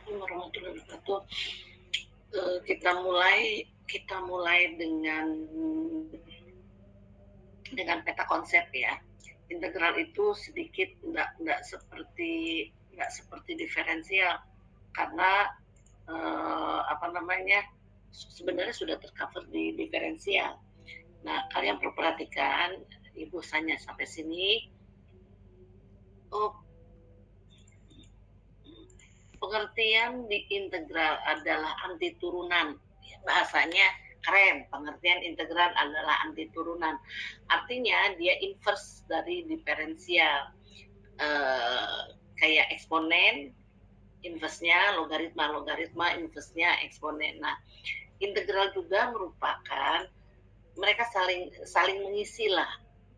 Assalamualaikum warahmatullahi wabarakatuh. Kita mulai dengan peta konsep ya. Integral itu sedikit nggak seperti diferensial karena, apa namanya, sebenarnya sudah tercover di diferensial. Nah, kalian perlu perhatikan, Ibu tanya sampai sini, oh, pengertian di integral adalah anti turunan. Bahasanya keren, pengertian integral adalah anti turunan. Artinya dia inverse dari diferensial. Kayak eksponen, inverse-nya logaritma, logaritma inverse-nya eksponen. Nah, integral juga merupakan mereka saling saling mengisi lah.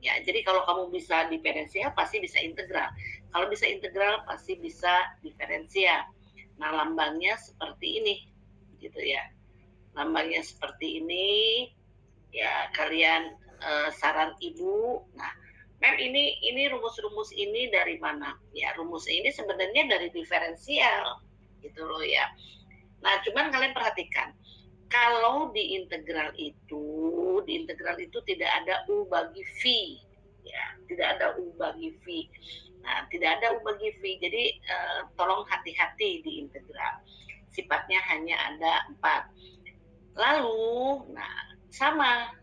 Ya, jadi kalau kamu bisa diferensial pasti bisa integral. Kalau bisa integral pasti bisa diferensial. Nah, lambangnya seperti ini, gitu ya. Lambangnya seperti ini, ya kalian saran ibu. Nah, Mem ini rumus-rumus ini dari mana? Ya rumus ini sebenarnya dari diferensial, gitu loh ya. Nah, cuman kalian perhatikan, kalau di integral itu tidak ada u bagi v, ya, tidak ada u bagi v. Nah, tidak ada u bagi v, jadi tolong hati-hati di integral. Sifatnya hanya ada 4. Lalu, nah sama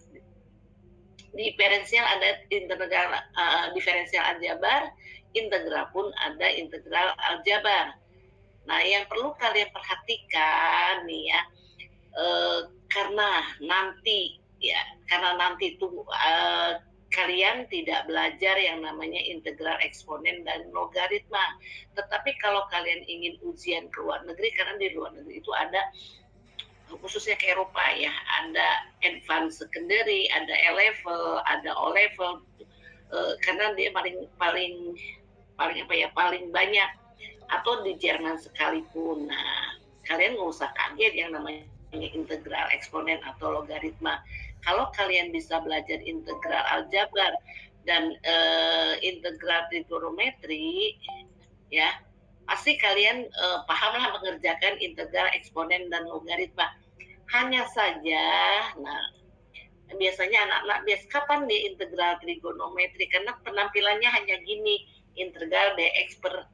diferensial ada integral diferensial aljabar, integral pun ada integral aljabar. Nah, yang perlu kalian perhatikan nih ya, karena nanti itu kalian tidak belajar yang namanya integral eksponen dan logaritma. Tetapi kalau kalian ingin ujian ke luar negeri, karena di luar negeri itu ada, khususnya ke Eropa ya, ada advance secondary, ada A-level, ada O-level, karena dia paling paling paling apa ya, paling banyak, atau di Jerman sekalipun. Nah, kalian nggak usah kaget yang namanya integral eksponen atau logaritma. Kalau kalian bisa belajar integral aljabar dan integral trigonometri, ya pasti kalian pahamlah mengerjakan integral eksponen dan logaritma. Hanya saja, nah biasanya anak-anak kapan dia integral trigonometri, karena penampilannya hanya gini, integral dx per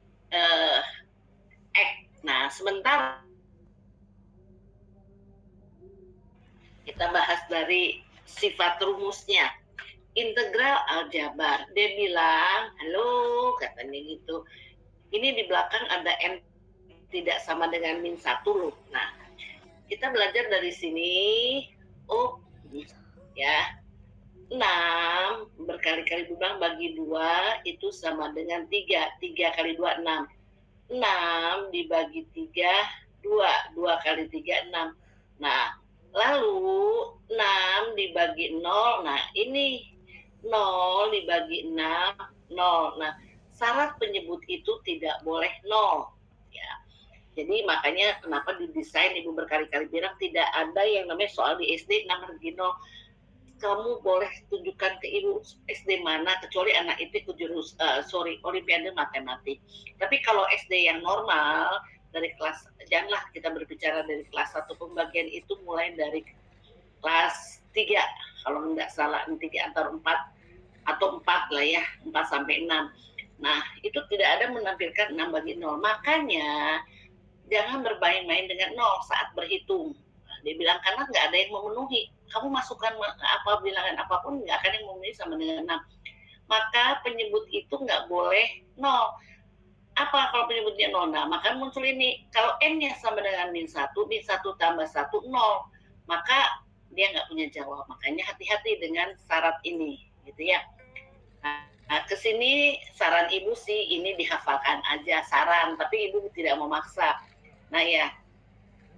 x. Nah, sementara kita bahas dari sifat rumusnya. Integral aljabar, dia bilang, halo, katanya gitu. Ini di belakang ada n tidak sama dengan min 1 loh. Nah, kita belajar dari sini, oh ya, 6 berkali-kali bilang bagi 2 itu sama dengan 3. 3 kali 2, 6. 6 dibagi 3, 2. 2 kali 3, 6. Nah, lalu 6 dibagi 0, nah ini 0 dibagi 6, 0. Nah, syarat penyebut itu tidak boleh 0. Ya. Jadi makanya kenapa didesain, Ibu berkali-kali bilang tidak ada yang namanya soal di SD 6 bagi 0. Kamu boleh tunjukkan ke ibu SD mana, kecuali anak itu ikut olimpiade matematik. Tapi kalau SD yang normal, dari kelas, janganlah kita berbicara dari kelas 1, pembagian itu mulai dari kelas 3, kalau nggak salah 3 atau 4, atau 4 lah ya, 4 sampai 6. Nah, itu tidak ada menampilkan 6 bagi 0. Makanya jangan bermain-main dengan 0 saat berhitung. Dia bilang karena nggak ada yang memenuhi. Kamu masukkan apa bilangan apapun nggak akan yang memenuhi sama dengan 6. Maka penyebut itu nggak boleh 0. Apa kalau penyebutnya 0? Nah, maka muncul ini. Kalau n-nya sama dengan min 1 tambah 1, 0. Maka dia nggak punya jawab. Makanya hati-hati dengan syarat ini, gitu ya. Nah, kesini saran ibu sih ini dihafalkan aja, saran, tapi ibu tidak memaksa. Nah ya,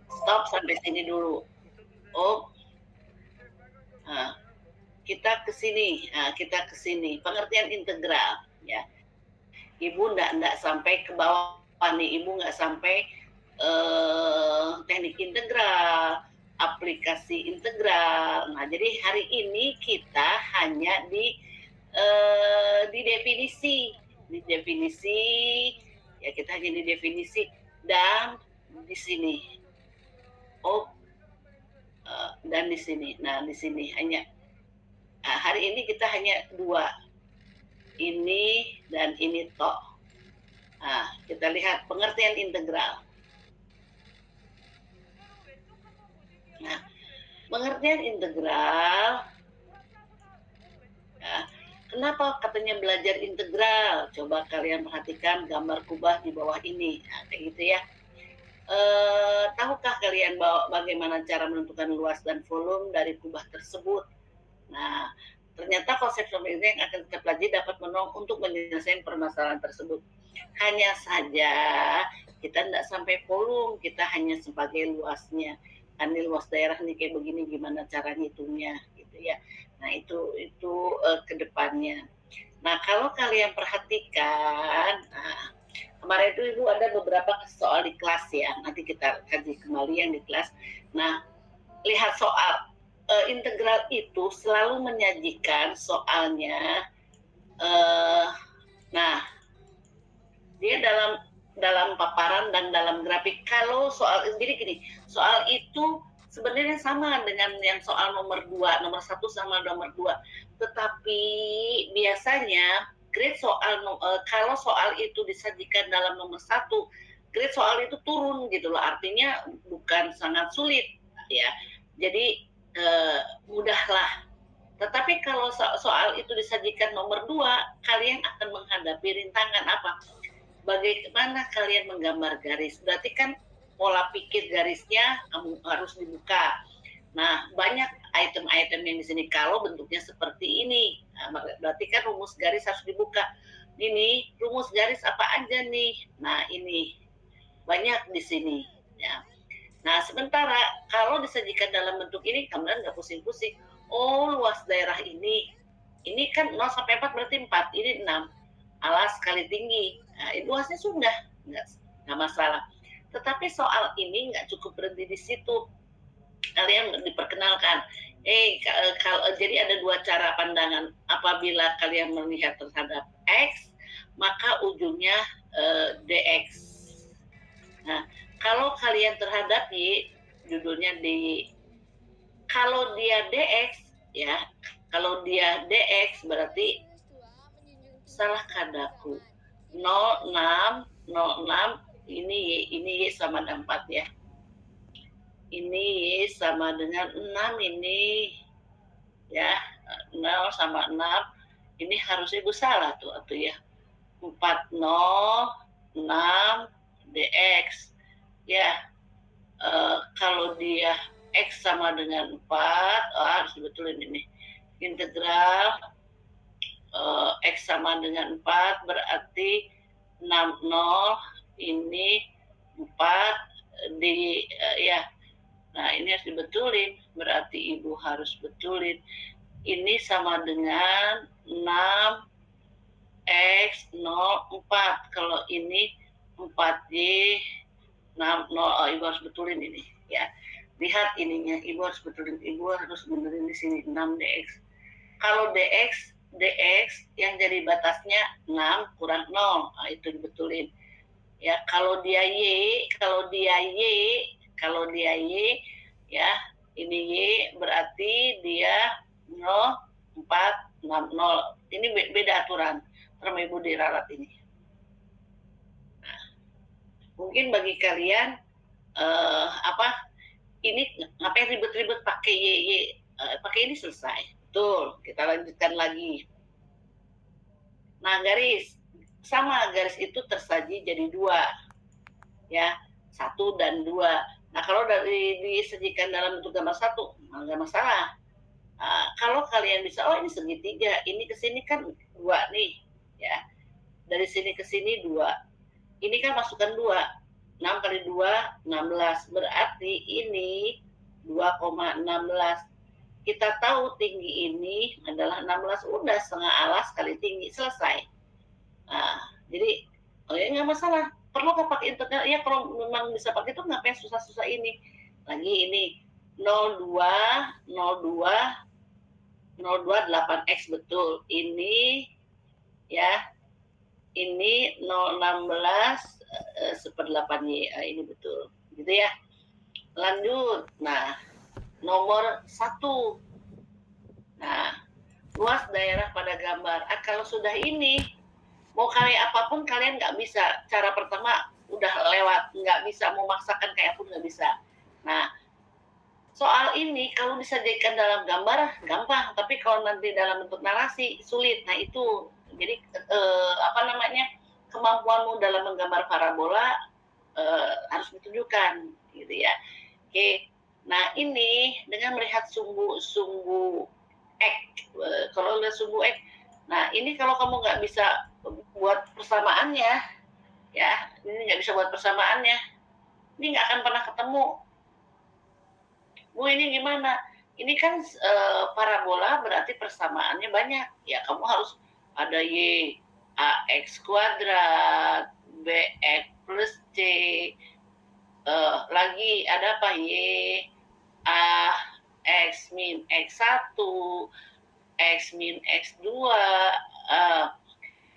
stop sampai sini dulu. Oh, nah, kita ke sini, pengertian integral ya. Ibu enggak sampai ke bawah nih, ibu enggak sampai teknik integral, aplikasi integral. Nah, jadi hari ini kita hanya di definisi ya, kita hanya di definisi dan di sini. Oh, dan di sini. Nah, di sini hanya hari ini kita hanya dua, ini dan ini toh. Nah, kita lihat pengertian integral. Nah, pengertian integral, ya, kenapa katanya belajar integral? Coba kalian perhatikan gambar kubah di bawah ini. Nah, kayak gitu ya. Tahukah kalian bagaimana cara menentukan luas dan volume dari kubah tersebut? Nah, ternyata konsep seperti ini yang akan kita pelajari dapat menolong untuk menyelesaikan permasalahan tersebut. Hanya saja kita tidak sampai volume, kita hanya sebagai luasnya. Ini luas daerah nih kayak begini, gimana cara ngitungnya gitu ya. Nah, itu ke depannya. Nah, kalau kalian perhatikan, kemarin itu Ibu ada beberapa soal di kelas ya, nanti kita kaji kembali yang di kelas. Nah, lihat soal integral itu selalu menyajikan soalnya, nah dia dalam paparan dan dalam grafik. Kalau soal jadi gini, soal itu sebenarnya sama dengan yang soal nomor 2, nomor 1 sama nomor 2. Tetapi biasanya grade soal kalau soal itu disajikan dalam nomor 1, grade soal itu turun gitu loh. Artinya bukan sangat sulit ya. Jadi mudahlah. Tetapi kalau soal itu disajikan nomor 2, kalian akan menghadapi rintangan apa? Bagaimana kalian menggambar garis? Berarti kan pola pikir garisnya harus dibuka. Nah, banyak item-item yang di sini. Kalau bentuknya seperti ini, nah, berarti kan rumus garis harus dibuka. Ini rumus garis apa aja nih? Nah, ini banyak di sini. Ya. Nah, sementara kalau disajikan dalam bentuk ini, kalian nggak pusing-pusing. Oh, luas daerah ini kan 0 sampai 4 berarti 4, ini 6. Alas kali tinggi. Nah, luasnya sudah, nggak masalah. Tetapi soal ini nggak cukup berhenti di situ. Kalian diperkenalkan. Jadi ada dua cara pandangan. Apabila kalian melihat terhadap X, maka ujungnya DX. Nah, kalau kalian terhadap Y, judulnya DY. Kalau dia DX, ya, kalau dia DX berarti salah kadaku. 06, 06, ini Y sama 4 ya. Ini Y sama dengan 6 ini. Ya, 0 sama 6. Ini harus Ibu salah tuh ya. 406 DX. Ya, kalau dia X sama dengan 4, harus dibetulin ini. Integral X sama dengan 4 berarti 60 ini 4 di ya. Nah, ini harus dibetulin, berarti Ibu harus betulin. Ini sama dengan 6 X 04. Kalau ini 4Y 60, Ibu harus betulin ini ya. Lihat ininya, Ibu harus betulin, Ibu harus benerin di sini 6 DX. Kalau DX yang jadi batasnya 6 kurang 0, nah, itu dibetulin. Ya, kalau dia Y ya, ini Y berarti dia 0460. Ini beda aturan. Terus Ibu diralat ini. Nah, mungkin bagi kalian ini ngapain ribet-ribet pakai Y, pakai ini selesai. Betul, kita lanjutkan lagi. Nah, garis itu tersaji jadi 2. Ya, 1 dan 2. Nah, kalau disajikan dalam bentuk gambar 1, nggak masalah. Kalau kalian bisa, oh ini segitiga, ini ke sini kan 2 nih, ya. Dari sini ke sini 2. Ini kan masukkan 2. 6 kali 2, 16. Berarti ini 2,16. Kita tahu tinggi ini adalah 16, udah setengah alas kali tinggi, selesai. Nah, jadi ya nggak masalah. Perlu kok pakai integral? Ya kalau memang bisa pakai itu ngapain susah-susah ini. Lagi ini 02 8x betul. Ini ya. Ini 016 1/8y. Ini betul. gitu ya. Lanjut, nah nomor 1, nah luas daerah pada gambar. Kalau sudah ini, mau kayak apapun kalian nggak bisa. Cara pertama udah lewat, nggak bisa, mau maksakan kayak pun nggak bisa. Nah, soal ini kalau disajikan dalam gambar gampang, tapi kalau nanti dalam bentuk narasi sulit. Nah itu, jadi apa namanya, kemampuanmu dalam menggambar parabola harus ditunjukkan, gitu ya. Oke, nah ini dengan melihat sumbu X, kalau lihat sumbu X, nah ini kalau kamu nggak bisa buat persamaannya, ya, ini nggak bisa buat persamaannya, ini nggak akan pernah ketemu. Bu, ini gimana? Ini kan parabola berarti persamaannya banyak. Ya, kamu harus ada Y, AX kuadrat, BX plus C, lagi ada apa? Y, A, X min X1, X min X2,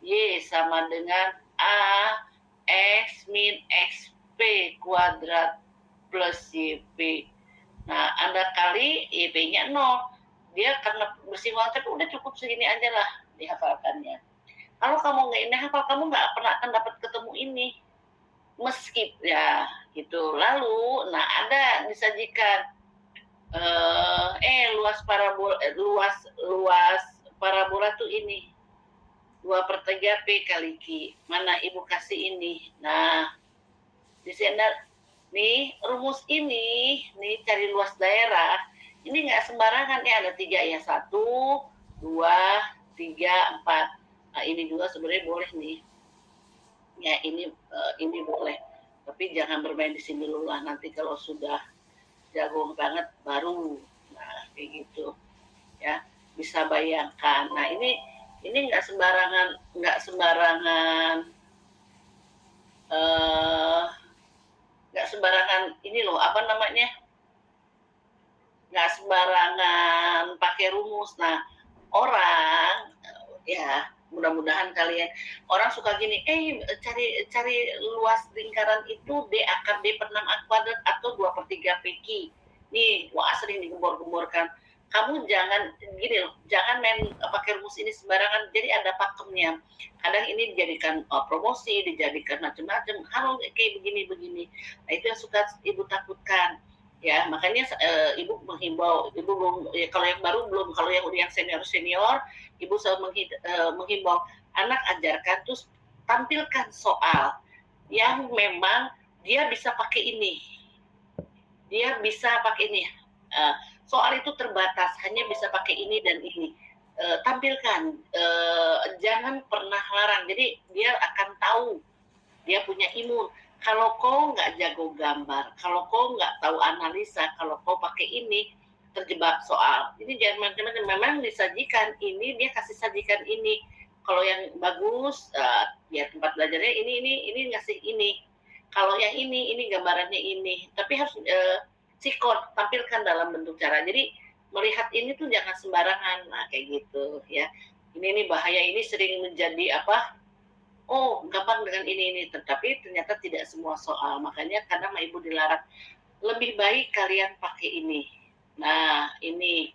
Y sama dengan A, X min XP kuadrat plus YP. Nah, Anda kali YP-nya 0. Dia karena bersinggungan, tapi udah cukup segini aja lah dihafalkannya. Kalau kamu nggak ini hafal, kamu nggak pernah akan dapat ketemu ini. Meski ya gitu. Lalu, nah ada disajikan luas parabola tuh ini 2/3 P kali Q. Mana ibu kasih ini? Nah, di sini nih rumus ini, nih cari luas daerah. Ini nggak sembarangan ya, ada 3 ya, 1, 2, 3, 4. Nah ini juga sebenarnya boleh nih. Ya ini boleh. Tapi jangan bermain di sini dulu lah. Nanti kalau sudah jago banget baru, nah kayak gitu ya, bisa bayangkan. Nah ini nggak sembarangan ini loh, apa namanya, nggak sembarangan pakai rumus. Nah orang ya, mudah-mudahan kalian, orang suka gini, cari luas lingkaran itu D akar D per 6 A kuadrat atau 2/3 PQ. Nih, wah sering digembor-gemborkan. Kamu jangan gini loh, jangan main pakai rumus ini sembarangan. Jadi ada pakemnya. Kadang ini dijadikan promosi, dijadikan macam-macam. Kalau kayak begini-begini. Nah, itu yang suka ibu takutkan. Ya, makanya ibu menghimbau, ibu belum, ya, kalau yang baru belum, kalau yang udah yang senior, ibu selalu menghimbau anak, ajarkan terus tampilkan soal yang memang dia bisa pakai ini, soal itu terbatas, hanya bisa pakai ini dan ini. Tampilkan, jangan pernah larang, jadi dia akan tahu, dia punya imun. Kalau kau nggak jago gambar, kalau kau nggak tahu analisa, kalau kau pakai ini, terjebak soal. Ini jangan macam-macam, memang disajikan ini, dia kasih sajikan ini. Kalau yang bagus, ya tempat belajarnya ini ngasih ini. Kalau yang ini gambarannya ini. Tapi harus sikot, tampilkan dalam bentuk cara. Jadi melihat ini tuh jangan sembarangan, nah kayak gitu ya. Ini bahaya, ini sering menjadi apa? Oh, gampang dengan ini, tetapi ternyata tidak semua soal. Makanya kadang ibu dilarang, lebih baik kalian pakai ini. Nah, ini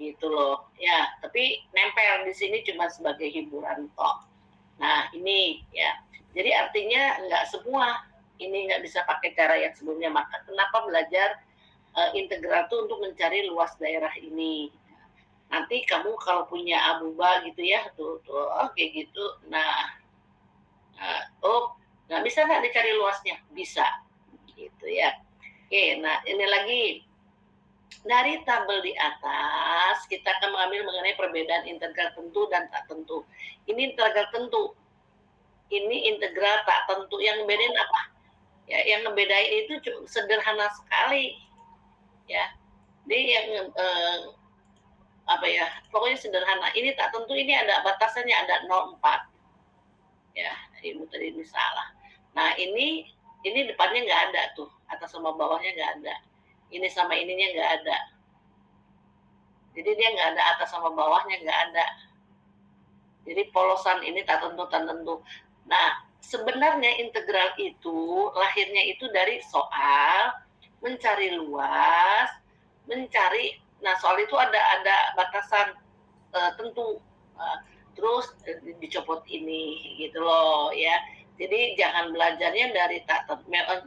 gitu loh. Ya, tapi nempel di sini cuma sebagai hiburan toh. Nah, ini ya. Jadi artinya nggak semua ini nggak bisa pakai cara yang sebelumnya. Maka kenapa belajar integral itu untuk mencari luas daerah ini. Nanti kamu kalau punya abuba gitu ya, tuh kayak gitu. Nah, nggak bisa nggak dicari luasnya? Bisa, gitu ya. Oke, nah ini lagi dari tabel di atas kita akan mengambil mengenai perbedaan integral tentu dan tak tentu. Ini integral tentu, ini integral tak tentu. Yang ngebedain apa? Ya, yang ngebedain itu sederhana sekali, ya. Jadi yang apa ya? Pokoknya sederhana. Ini tak tentu, ini ada batasannya, ada 0,4. Ya, ibu tadi ini salah. Nah ini depannya nggak ada tuh, atas sama bawahnya nggak ada. Ini sama ininya nggak ada. Jadi dia nggak ada atas sama bawahnya, nggak ada. Jadi polosan ini tak tentu. Nah sebenarnya integral itu lahirnya itu dari soal mencari luas, nah soal itu ada batasan tentu, terus dicopot ini gitu loh ya. Jadi jangan belajarnya dari tak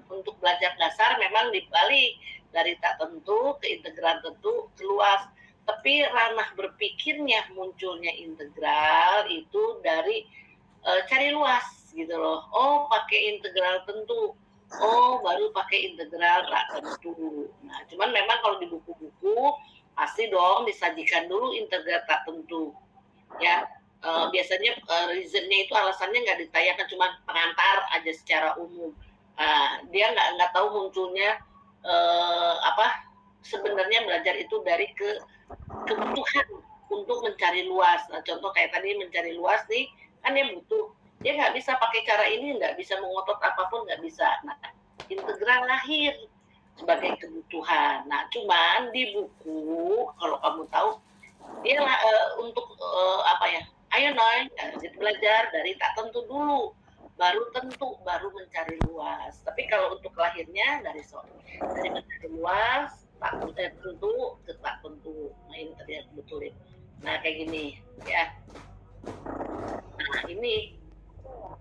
untuk belajar dasar memang dibalik dari tak tentu ke integral tentu ke luas. Tapi ranah berpikirnya munculnya integral itu dari cari luas gitu loh. Oh pakai integral tentu, oh baru pakai integral tak tentu. Nah cuman memang kalau di buku-buku pasti dong disajikan dulu integral tak tentu ya. Biasanya reasonnya itu alasannya nggak ditayangkan, cuma pengantar aja secara umum. Dia nggak tahu munculnya apa sebenarnya belajar itu dari kebutuhan untuk mencari luas. Nah, contoh kayak tadi mencari luas nih, kan dia nggak bisa pakai cara ini, nggak bisa mengotot apapun, nggak bisa. Nah, integral lahir sebagai kebutuhan. Nah, cuman di buku kalau kamu tahu dia untuk apa ya? Ayo Noy, kita belajar dari tak tentu dulu, baru tentu, baru mencari luas. Tapi kalau untuk lahirnya dari mencari luas, tak tentu ke tak tentu. Nah ini tadi aku betulin. Nah kayak gini ya.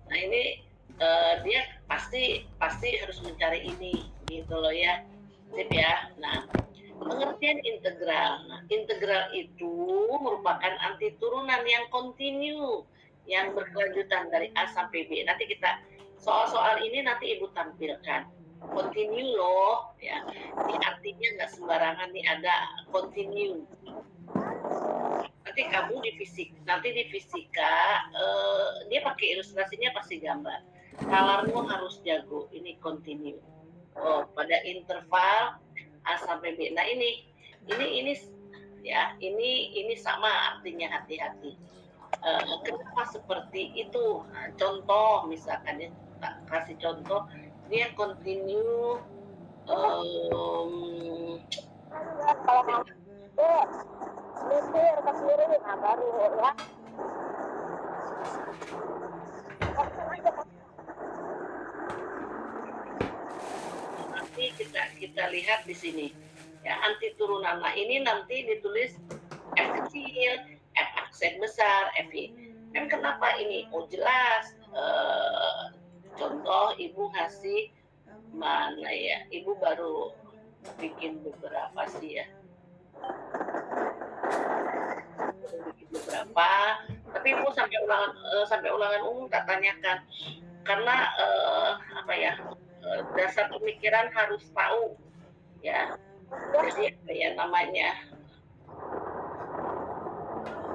Nah ini dia pasti harus mencari ini gitu loh ya. Sip ya. Nah pengertian integral. Nah, integral itu merupakan anti turunan yang kontinu, yang berkelanjutan dari A sampai B. Nanti kita soal-soal ini nanti Ibu tampilkan. Kontinu loh, ya. Ini artinya nggak sembarangan nih ada kontinu. Nanti di fisika dia pakai ilustrasinya pasti gambar. Nalarmu harus jago. Ini kontinu. Oh, pada interval A sampai B. Nah ini ya ini sama artinya hati-hati. Kenapa seperti itu? Nah, contoh misalkan ya, kasih contoh dia continue kalau melipir ke kiri, nah baru ya. Nanti kita lihat di sini ya anti turunan. Nah ini nanti ditulis F kecil, F aksen besar, F kan kenapa ini? Oh jelas. Contoh ibu ngasih mana ya? Ibu baru bikin beberapa sih ya. Bikin beberapa, tapi ibu sampai ulangan umum tak tanyakan karena apa ya? Dasar pemikiran harus tahu ya. Jadi apa ya namanya?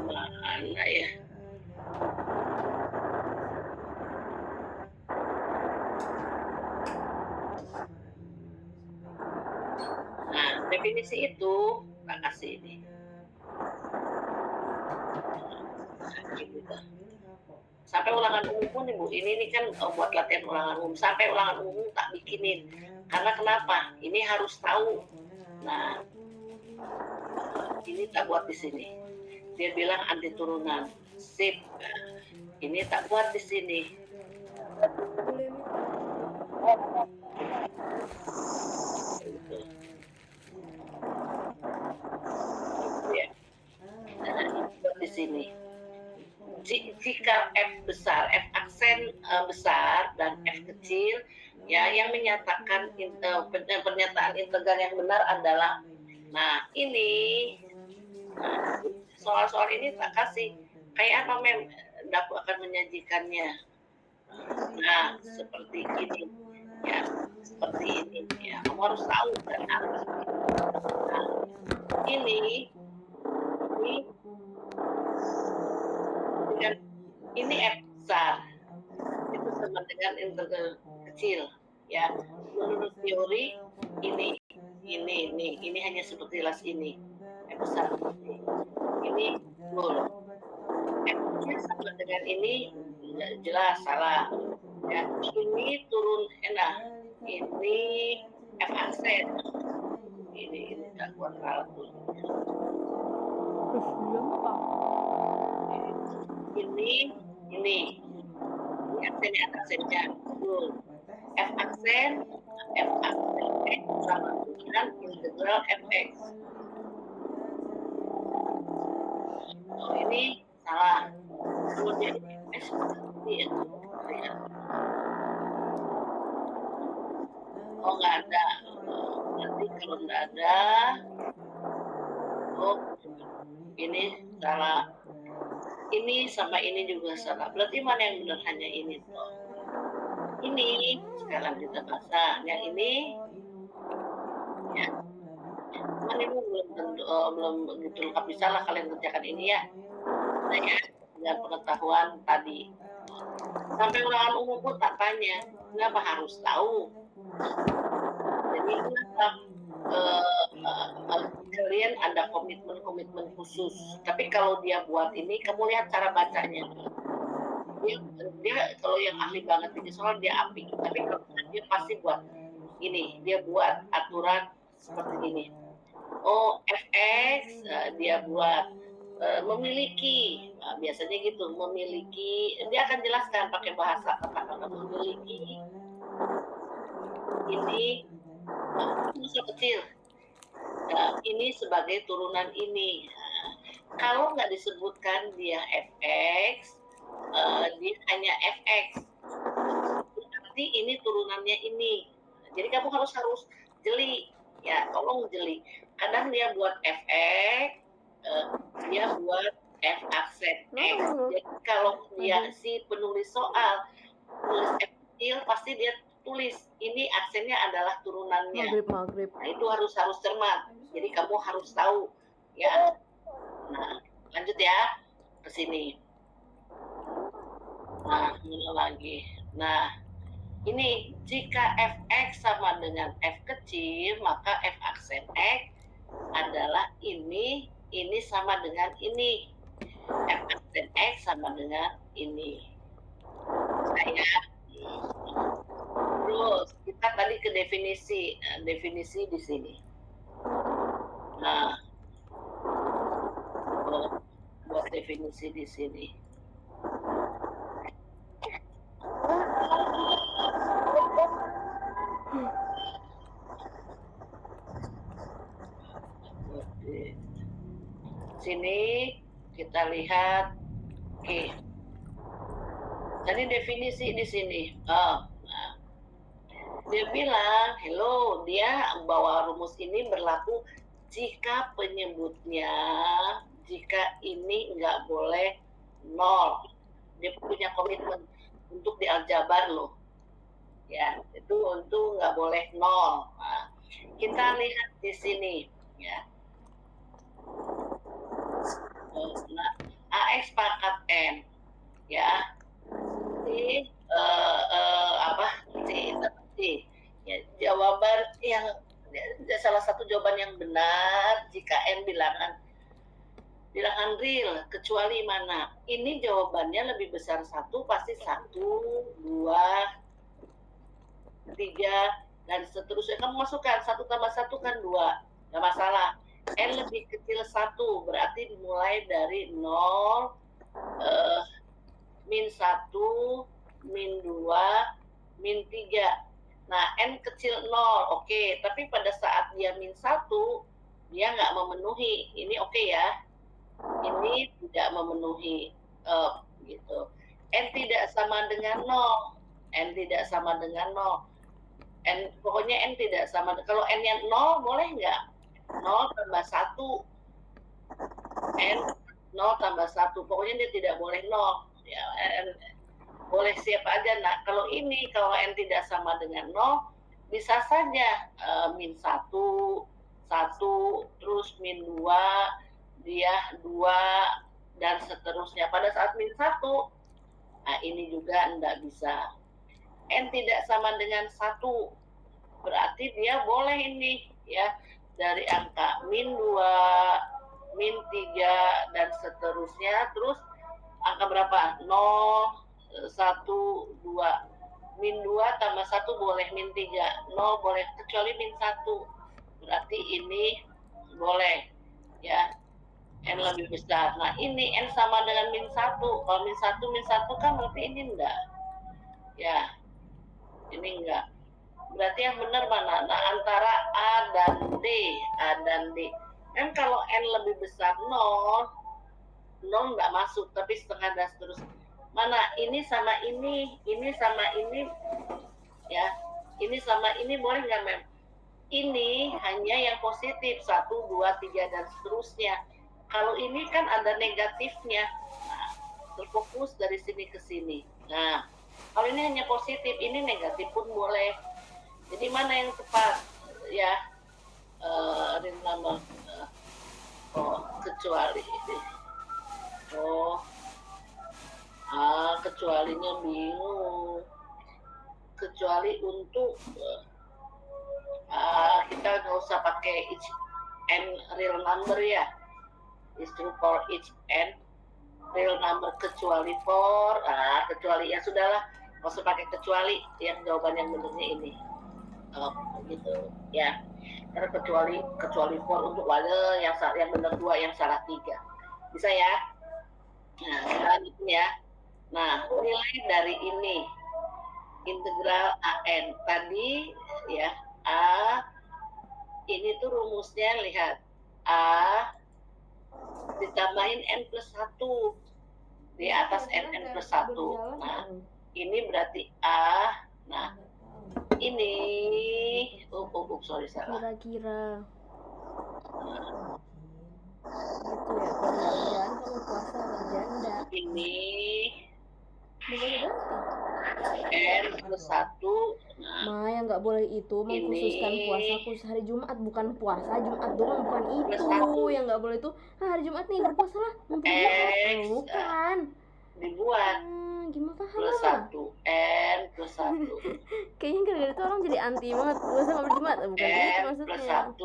Mana ya? Nah, definisi itu tak kasih ini. Sampai ulangan umum pun Ibu, ini kan buat latihan ulangan umum. Sampai ulangan umum tak bikinin. Karena kenapa? Ini harus tahu. Nah, ini tak buat di sini. Dia bilang anti turunan. Sip. Ini tak buat di sini. Ya. Nah, buat di sini. Jika F besar, F aksen besar dan F kecil, ya yang menyatakan pernyataan integral yang benar adalah, nah ini, nah, soal-soal ini tak kasih kayak apa mem, Dapu akan menyajikannya. Nah seperti ini, ya seperti ini, ya kamu harus tahu kan apa. Nah, ini dengan ini F besar itu sama dengan integral kecil ya. Menurut teori ini hanya seperti las ini F besar ini full F kecil sama dengan ini jelas salah ya. Ini turun enak ini F aksen ini tak kuadrat ini aksen ya, aksennya. Betul. F aksen X sama dengan integral fx. Oh, ini salah. Kalau dia fx berarti itu lihat. Oh, nggak ada. Berarti kalau nggak ada, oh ini salah. Ini sama ini juga salah. Berarti mana yang benar? Hanya ini tuh. Ini sekarang kita baca. Yang ini ya. Cuman ini belum tentu, belum begitu lengkap. Bisa lah kalian kerjakan ini ya. Nah ya, dengan pengetahuan tadi. Sampai ulangan umum pun tak tanya. Kenapa harus tahu? Jadi kenapa kalian ada komitmen khusus. Tapi kalau dia buat ini, kamu lihat cara bacanya. Dia kalau yang ahli banget ini soal dia apik. Tapi kalau dia pasti buat ini, dia buat aturan seperti ini. Oh, fx dia buat memiliki. Nah, biasanya gitu, memiliki. Dia akan jelaskan pakai bahasa kata-kata memiliki. Ini unsur kecil. Nah, ini sebagai turunan ini. Nah, kalau nggak disebutkan dia fx, dia hanya fx. Berarti ini turunannya ini. Jadi kamu harus jeli. Ya, tolong jeli. Kadang dia buat fx, dia buat f aksen x. Jadi kalau dia si penulis soal tulis f kecil, pasti dia tulis ini aksennya adalah turunannya. Maghrib. Nah, itu harus cermat. Jadi kamu harus tahu ya. Nah, lanjut ya ke sini. Nah, ini lagi. Nah, ini jika fx sama dengan f kecil, maka f aksen x adalah ini sama dengan ini. F aksen x sama dengan ini. Saya terus kita tadi ke definisi di sini. Nah, buat definisi di sini. Sini kita lihat, oke. Jadi definisi di sini. Nah, dia bilang, hello, dia bahwa rumus ini berlaku jika penyebutnya, jika ini nggak boleh nol. Dia punya komitmen untuk di aljabar loh. Ya, itu untuk nggak boleh nol. Nah, kita lihat di sini, ya. Nah, AX pangkat N, ya. Ini ya, jawaban yang salah satu jawaban yang benar jika N bilangan real, kecuali mana? Ini jawabannya lebih besar 1, pasti 1, 2, 3, dan seterusnya. Kamu masukkan 1 tambah 1 kan 2, nggak masalah. N lebih kecil 1, berarti dimulai dari 0, min 1, min 2, min 3. Nah, N kecil 0, oke. Tapi pada saat dia min 1, dia nggak memenuhi. Ini oke ya. Ini tidak memenuhi. Gitu. N tidak sama dengan 0. N tidak sama dengan 0. Pokoknya N tidak sama. Kalau N-nya 0, boleh nggak? 0 tambah 1. N 0 tambah 1. Pokoknya dia tidak boleh 0. Ya, boleh siapa aja. Nah, kalau N tidak sama dengan 0, bisa saja min 1, terus min 2, dia 2, dan seterusnya. Pada saat min 1, nah ini juga enggak bisa. N tidak sama dengan 1, berarti dia boleh ini, ya, dari angka min 2, min 3, dan seterusnya. Terus angka berapa? 0, 1, 2. Min 2 tambah 1 boleh min 3. 0 boleh, kecuali min 1. Berarti ini boleh. Ya. N lebih besar. Nah, ini N sama dengan min 1. Kalau min 1 kan berarti ini enggak. Ya, ini enggak. Berarti yang benar mana? Nah, antara A dan D. A dan D. Kan kalau N lebih besar 0, 0 nggak masuk, tapi setengah dan seterusnya. Mana ini sama ini sama ini, ya. Ini sama ini boleh nggak, Mem? Ini hanya yang positif, 1, 2, 3, dan seterusnya. Kalau ini kan ada negatifnya. Nah, terfokus dari sini ke sini. Nah, kalau ini hanya positif, ini negatif pun boleh. Jadi mana yang tepat? Ya, real number. Oh, kecuali ini. Oh, kecualinya bingung. Kecuali untuk kita nggak usah pakai each and real number ya. Is true for each and real number kecuali for, kecuali ya sudahlah, nggak usah pakai kecuali, yang jawaban yang benernya ini. Oh, gitu ya. Karena kecuali for untuk wale yang benar 2, yang salah 3. Bisa ya? Nah, selanjutnya. Nah, nilai dari ini integral AN tadi ya, A ini tuh rumusnya, lihat, A ditambahin N plus 1 di atas N plus 1. Nah, ini berarti A. Nah, ini sorry, salah. Kira-kira gitu ya, kalau kerjaan kamu puasa kerjaan enggak? Ini Boleh berarti. N plus 1. Nah, Maya nggak boleh itu mengkhususkan ini puasa khusus hari Jumat, bukan puasa Jumat doang, bukan plus itu 1. yang nggak boleh itu. Hari Jumat nih berpuasa lah, mumpung Jumat. Bukan. Dibuat Gimana paham plus Mama? 1 N plus 1. Kayaknya gara-gara itu orang jadi anti banget puasa nggak berjumat. Bukan itu N maksudnya. plus 1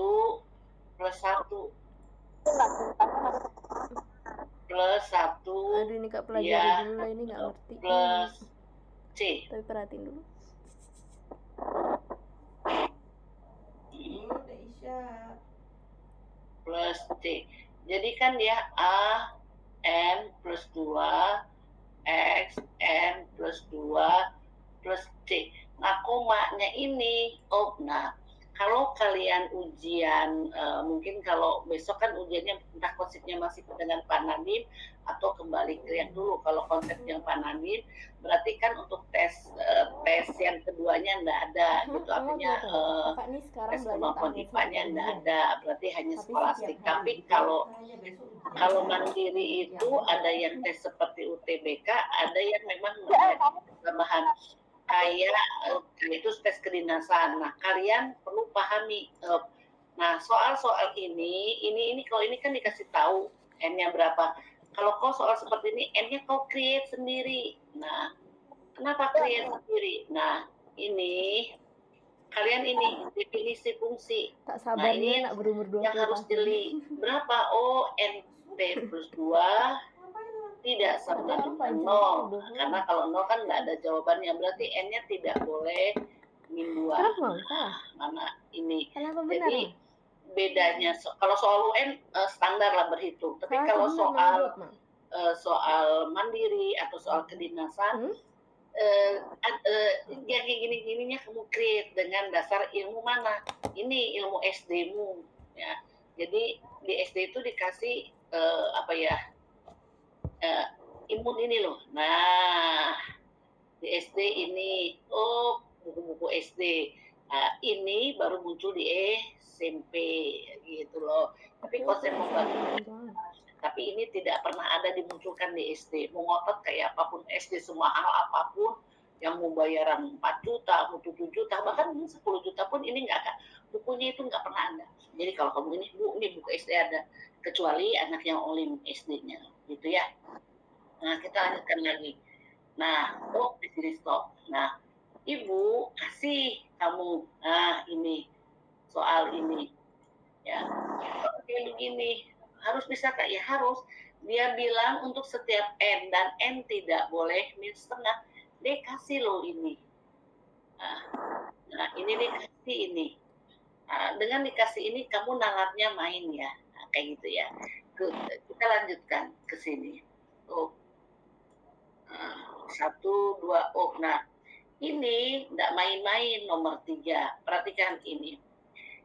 plus 1 plus 1. Aduh, ini Kak pelajari ya, dulu lah, ini nggak ngerti. Plus C. Tapi perhatiin dulu. Plus C. Jadi kan dia A N plus 2 X N plus 2 plus C. Nah, komanya ini, nah kalau kalian ujian, mungkin kalau besok kan ujiannya entah konsepnya masih dengan Pak Nadim atau kembali ke yang dulu. Kalau konsep yang Pak Nadim, berarti kan untuk tes yang keduanya enggak ada, gitu. Artinya tes kemampuan IPA-nya enggak ada, berarti hanya skolastik. Tapi kalau mandiri itu ada yang tes seperti UTBK, ada yang memang tambahan kayak itu tes kedinasan. Nah, kalian perlu pahami. Nah, soal-soal ini kalau ini kan dikasih tahu N-nya berapa. Kalau kau soal seperti ini, N-nya kau create sendiri. Nah, kenapa create sendiri? Nah, ini kalian ini definisi fungsi. Tak sabar nah, ini nak berumur 20 yang harus jeli. Berapa? Oh, N plus 2 tidak sama dengan 0. Karena kalau 0 kan nggak ada jawabannya. Berarti N-nya tidak boleh min 2. Mana ini. Jadi bedanya, kalau soal UN standar lah berhitung. Tapi kalau soal mandiri atau soal kedinasan, yang kayak gini-gininya kamu create dengan dasar ilmu mana? Ini ilmu SD-mu. Ya. Jadi di SD itu dikasih imun ini loh. Nah, di SD ini, buku-buku SD. Nah, ini baru muncul di SMP, gitu loh. Tapi konsep membantu. Tapi ini tidak pernah ada dimunculkan di SD. Mau ngotot kayak apapun SD, semua hal apapun, yang mau bayaran 4 juta, mau 7 juta, bahkan 10 juta pun ini nggak ada. Bukunya itu nggak pernah ada. Jadi kalau kamu ini buku SD ada. Kecuali anak yang only SD-nya, gitu ya. Nah, kita lanjutkan lagi. Nah, di sini stop. Nah, Ibu kasih kamu, ini, soal ini. Ya, kayak begini. Harus bisa Kak? Ya harus. Dia bilang untuk setiap N, dan N tidak boleh min setengah. Dia kasih loh ini. Nah, ini dikasih ini. Nah, dengan dikasih ini, kamu nalarnya main ya. Nah, kayak gitu ya. Kita lanjutkan ke sini. 1, 2, nah Ini nggak main-main nomor 3. Perhatikan ini.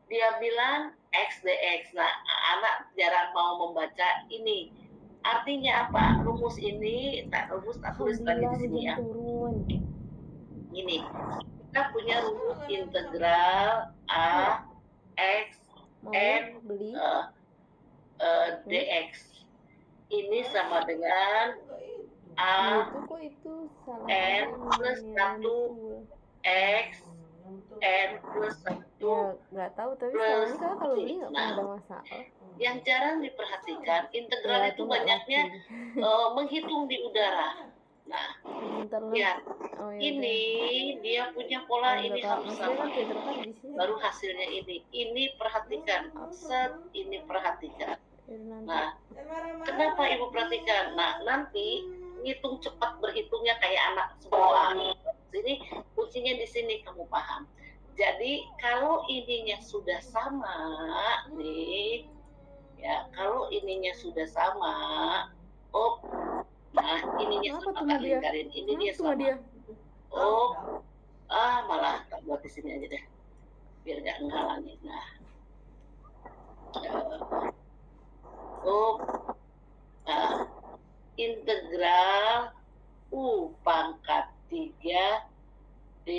Dia bilang X dx. Nah, anak jarang mau membaca ini. Artinya apa? Rumus ini, rumus tak tulis tadi Alhamdulillah di sini hujan ya. turun. Ini, kita punya rumus integral A, X, Mau N, beli? dx. Ini sama dengan A, Itu kok itu salah N aja plus nilainya 1, betul. X, N plus 1, Ya nggak tahu, tapi plus selama ini kakak kalau C. beli nggak pernah ada masalah. Yang jarang diperhatikan, integral Ya itu nggak banyaknya laki. menghitung di udara. Nah, Bentar lah. lihat. Oh ya Ini dia punya pola ini harus maksudnya kan sama. Twitter kan di sini. Baru hasilnya ini. Ini perhatikan. Ini perhatikan. Nanti. Nah, kenapa Ibu perhatikan? Nah, nanti ngitung cepat berhitungnya kayak anak semua. Sini kuncinya di sini kamu paham. Jadi kalau ininya sudah sama nih, ya kalau ininya sudah sama, nah ininya sama tak lingkarin, ini dia sama. Malah tak buat di sini aja deh, biar nggak ngalangin. Nah, integral U pangkat 3 d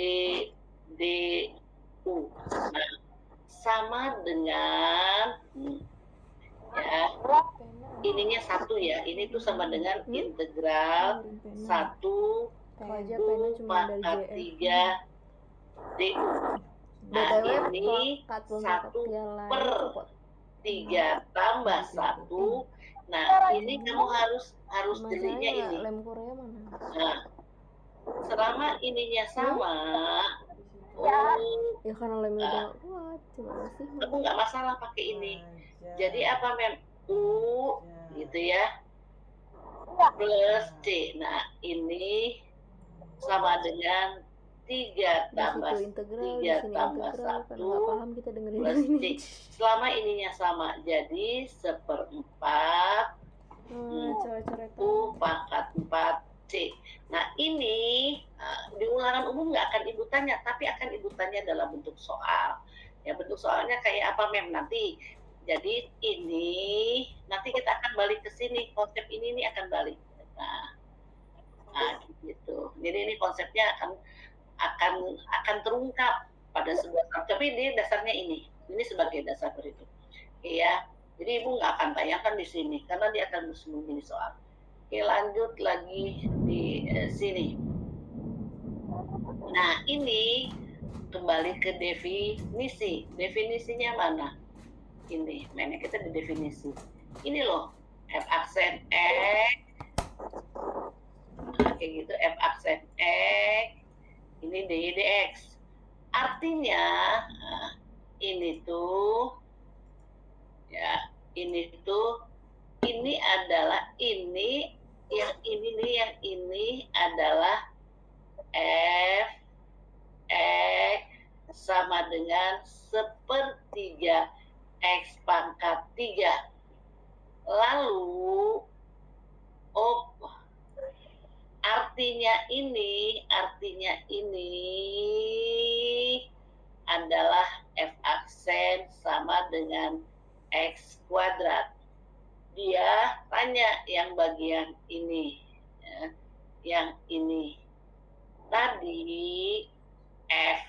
U. Nah, sama dengan ya, ininya 1 ya. Ini tuh sama dengan integral 1 U pangkat 3 DU. Nah, ini 1/3 tambah 1. Nah, ini kamu harus jelinya ini. Lem Korea mana? Nah, selama ininya sama, ya karena lemnya udah nggak kuat, gimana sih? kamu nggak masalah pakai ini. Jadi apa U gitu ya, plus C. Nah, ini sama dengan 3 tambah 1 plus C. Selama ininya sama, jadi 1/4 U pangkat 4 C. Nah, ini di ulangan umum nggak akan Ibu tanya, tapi akan Ibu tanya dalam bentuk soal. Ya, bentuk soalnya kayak apa nanti. Jadi ini nanti kita akan balik ke sini, konsep ini akan balik. Nah, gitu. Jadi ini konsepnya akan terungkap pada sebuah, tapi ini dasarnya ini sebagai dasar berhitung. Iya, jadi Ibu nggak akan tanyakan di sini karena dia akan bersembunyi di soal. Oke, lanjut lagi di sini. Nah, ini kembali ke definisi. Definisinya mana? Ini, mainnya kita di definisi. Ini loh, F aksen X, kayak gitu, F aksen X, ini dy dx. Artinya ini tuh ya, ini adalah ini yang ini adalah F X sama dengan 1/3 X pangkat 3. Lalu artinya ini adalah F aksen sama dengan X kuadrat. Dia tanya yang bagian ini, ya, yang ini. Tadi F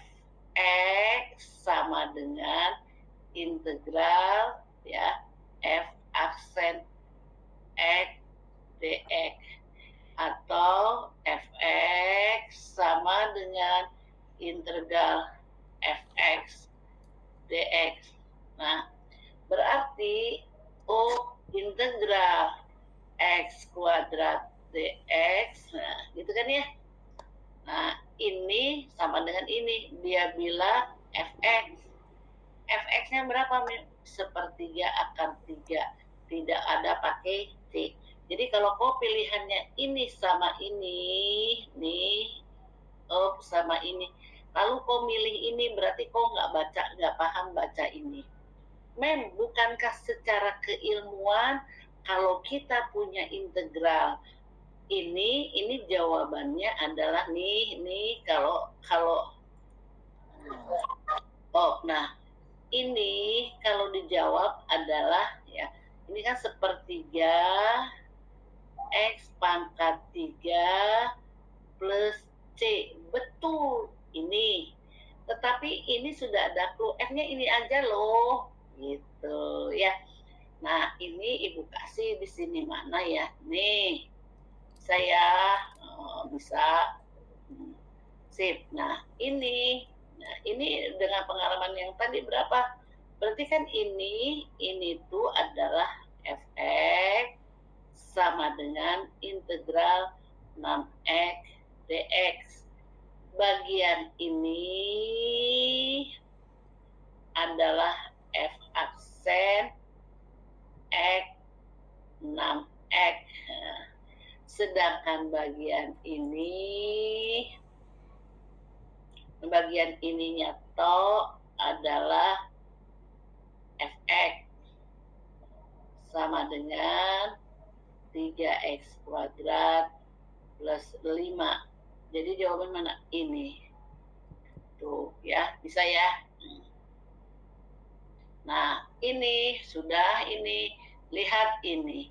X sama dengan integral ya F aksen X dx, atau Fx sama dengan integral Fx dx. Nah, berarti integral X kuadrat dx, nah gitu kan ya. Nah, ini sama dengan ini, dia bilang Fx. Fx-nya berapa? 1/3/3. Tidak ada pakai C. Jadi kalau kau pilihannya ini sama ini, nih, sama ini, lalu kau milih ini, berarti kau nggak paham baca ini. Bukankah secara keilmuan kalau kita punya integral ini jawabannya adalah nih kalau nah ini kalau dijawab adalah ya ini kan sepertiga X pangkat 3 plus C. Betul ini. Tetapi ini sudah ada clue F-nya ini aja loh. Gitu ya. Nah, ini Ibu kasih di sini mana ya? Nih. Saya bisa sip. Nah, ini dengan pengalaman yang tadi berapa? Berarti kan ini tuh adalah Fx sama dengan integral 6x dx. Bagian ini adalah f aksen x 6x. Sedangkan bagian ininya toh adalah fx sama dengan 3x kuadrat plus 5. Jadi jawaban mana? Ini. Tuh ya, bisa ya. Nah, ini sudah ini. Lihat ini.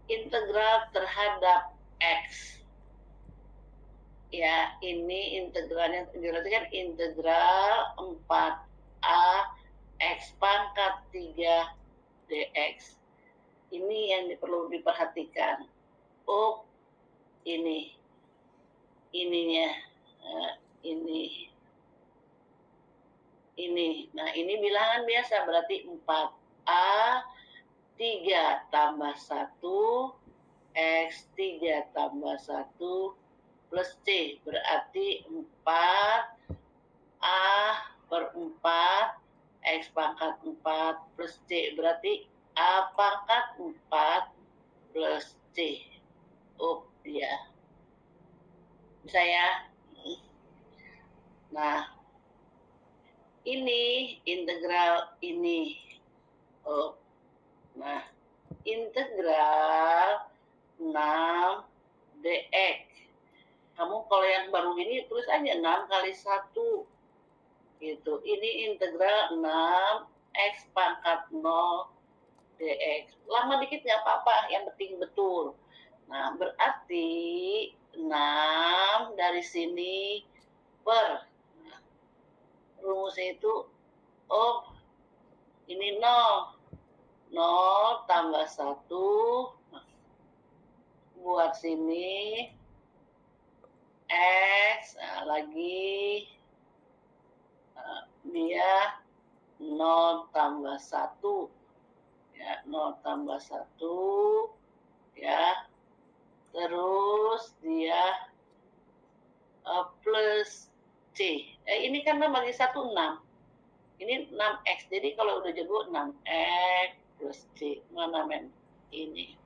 Integral terhadap x. Ya, ini integralnya berarti kan integral 4a x pangkat 3 dx. Ini yang perlu diperhatikan. Oh, ininya ini. Nah, ini bilangan biasa berarti 4a 3 tambah 1 x 3 tambah 1 plus c berarti 4a per 4 x pangkat 4 plus c berarti a pangkat 4 plus c. Oh ya, bisa ya. Nah, ini integral ini. Oh, nah, integral 6 dx. Kamu kalau yang baru ini tulis aja 6 kali 1. Gitu. Ini integral 6 x pangkat 0 dx. Lama dikit nggak apa-apa, yang penting betul. Nah, berarti 6 dari sini per rumusnya itu ini 0 tambah 1 buat sini x lagi dia 0 tambah 1 ya, 0 tambah 1 ya, terus dia plus C. Ini kan 6 bagi 1 6. Ini 6x. Jadi kalau udah jago 6x plus C. Mana men? Ini.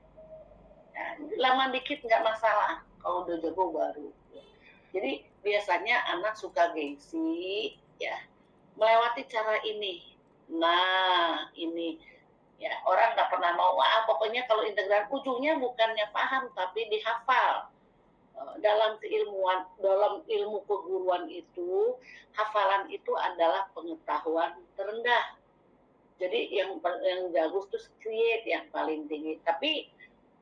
Nah, lama dikit nggak masalah. Kalau udah jago baru. Jadi biasanya anak suka gengsi ya melewati cara ini. Nah, ini ya orang nggak pernah mau. Pokoknya kalau integral ujungnya bukannya paham tapi dihafal. Dalam ilmu keguruan itu, hafalan itu adalah pengetahuan terendah. Jadi yang bagus itu create yang paling tinggi. Tapi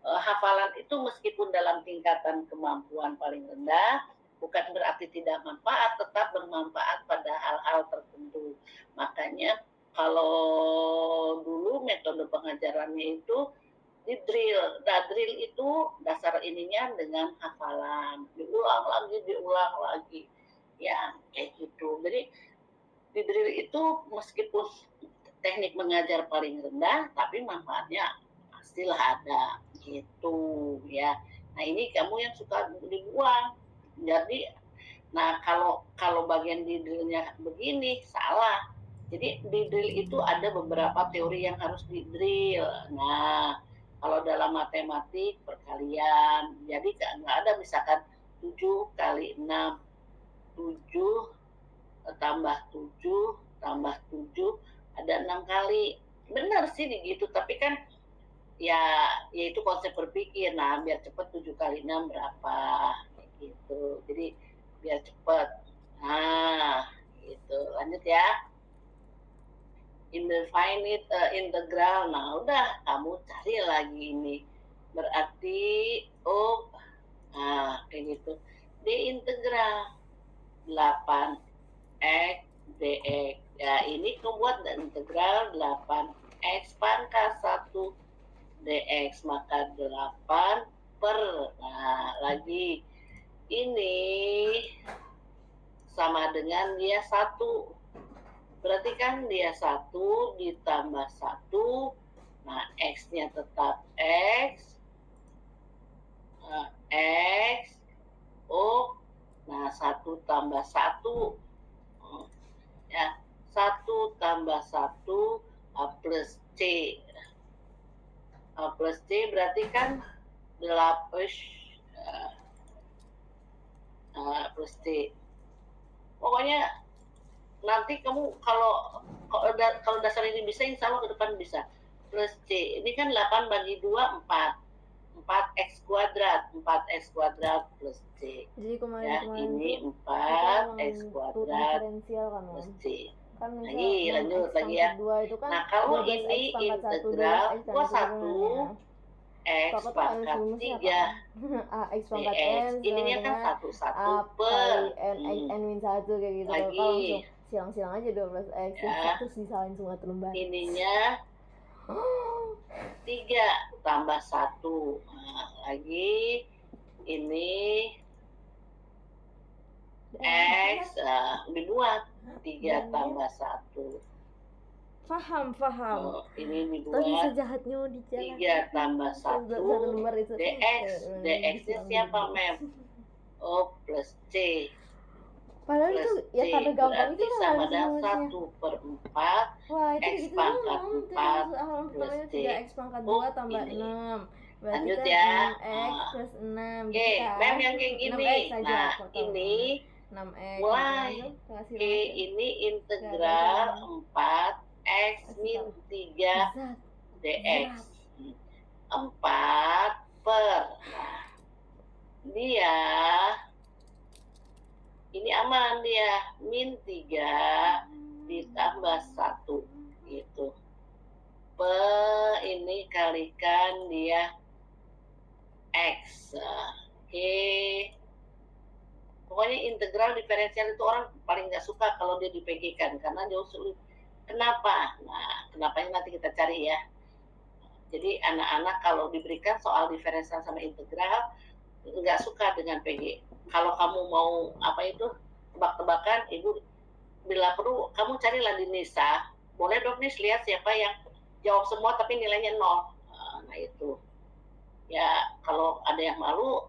hafalan itu meskipun dalam tingkatan kemampuan paling rendah, bukan berarti tidak manfaat, tetap bermanfaat pada hal-hal tertentu. Makanya kalau dulu metode pengajarannya itu di drill. Nah, drill itu dasar ininya dengan hafalan. Diulang lagi. Ya, kayak gitu. Jadi di drill itu meskipun teknik mengajar paling rendah, tapi manfaatnya pastilah ada. Gitu ya. Nah, ini kamu yang suka dibuang. Jadi, nah kalau bagian di drillnya begini, salah. Jadi di drill itu ada beberapa teori yang harus di drill. Nah, kalau dalam matematik perkalian, jadi nggak ada misalkan 7 kali 6, 7 tambah 7 tambah 7 ada 6 kali. Benar sih begitu, tapi kan ya itu konsep berpikir. Nah, biar cepat 7 kali 6 berapa kayak gitu. Jadi biar cepat. Nah, gitu. Lanjut ya. Indefinite integral. Nah, udah kamu cari lagi ini. Berarti kayak gitu. D integral 8 X dx. Ya, ini kebuat dan integral 8 X pangkat 1 dx, maka 8 per. Nah, lagi ini sama dengan dia 1. Berarti kan dia 1 ditambah 1. Nah, X-nya tetap X. X. Nah, 1 tambah 1. Ya, 1 tambah 1 plus C. Plus C berarti kan 8 plus C. Pokoknya nanti kamu kalau dasar ini bisa, insya Allah ke depan bisa. Plus C, ini kan 8 bagi 2, 4. 4x kuadrat, 4x kuadrat plus C. Jadi kemarin Ya, ini 4x kuadrat plus C. Kan Lagi, lanjut lagi ya. Itu kan Nah, kalau ini integral kuas 1 X pangkat 3 X pangkat dx. N Ininya kan dengan 1 per per N min 1 kayak gitu. Lagi. Kalau langsung silang-silang aja 12X Ya. terus disalahin semua lembar. Ininya 3 tambah 1. Nah, lagi ini X dibuat 3 tambah 1. Paham. Ini Tadi dibuat sejahatnya di jalan. 3 tambah 1 lembar itu. dx. Dx-nya siapa, Mem? Plus C. Padahal Plus itu ya C karena gampang itu berarti kan sama dengan rumusnya. 1/4 Wah, itu X gitu pangkat doang. 4 Halaman plus pertamanya C. 3X pangkat 2 tambah ini. 6. Berarti Lanjut kan ya. 6X plus 6 Oke, gitu kan. Mem yang kayak gini. 6X aja, Nah, kok tahu. ini 6X mulai. kasih Oke, ini integral 4x min 3 dx. 4 per. Nah, dia ini aman dia, min 3 ditambah 1 gitu. Ini kalikan dia X. Oke. Pokoknya integral diferensial itu orang paling nggak suka kalau dia dipegangkan karena jauh sulit. Kenapa? Nah, kenapanya nanti kita cari ya. Jadi anak-anak kalau diberikan soal diferensial sama integral nggak suka dengan PG. Kalau kamu mau tebak-tebakan, ibu bila perlu kamu carilah di Nisa. Boleh dong nih lihat siapa yang jawab semua tapi nilainya 0. Nah, itu. Ya, kalau ada yang malu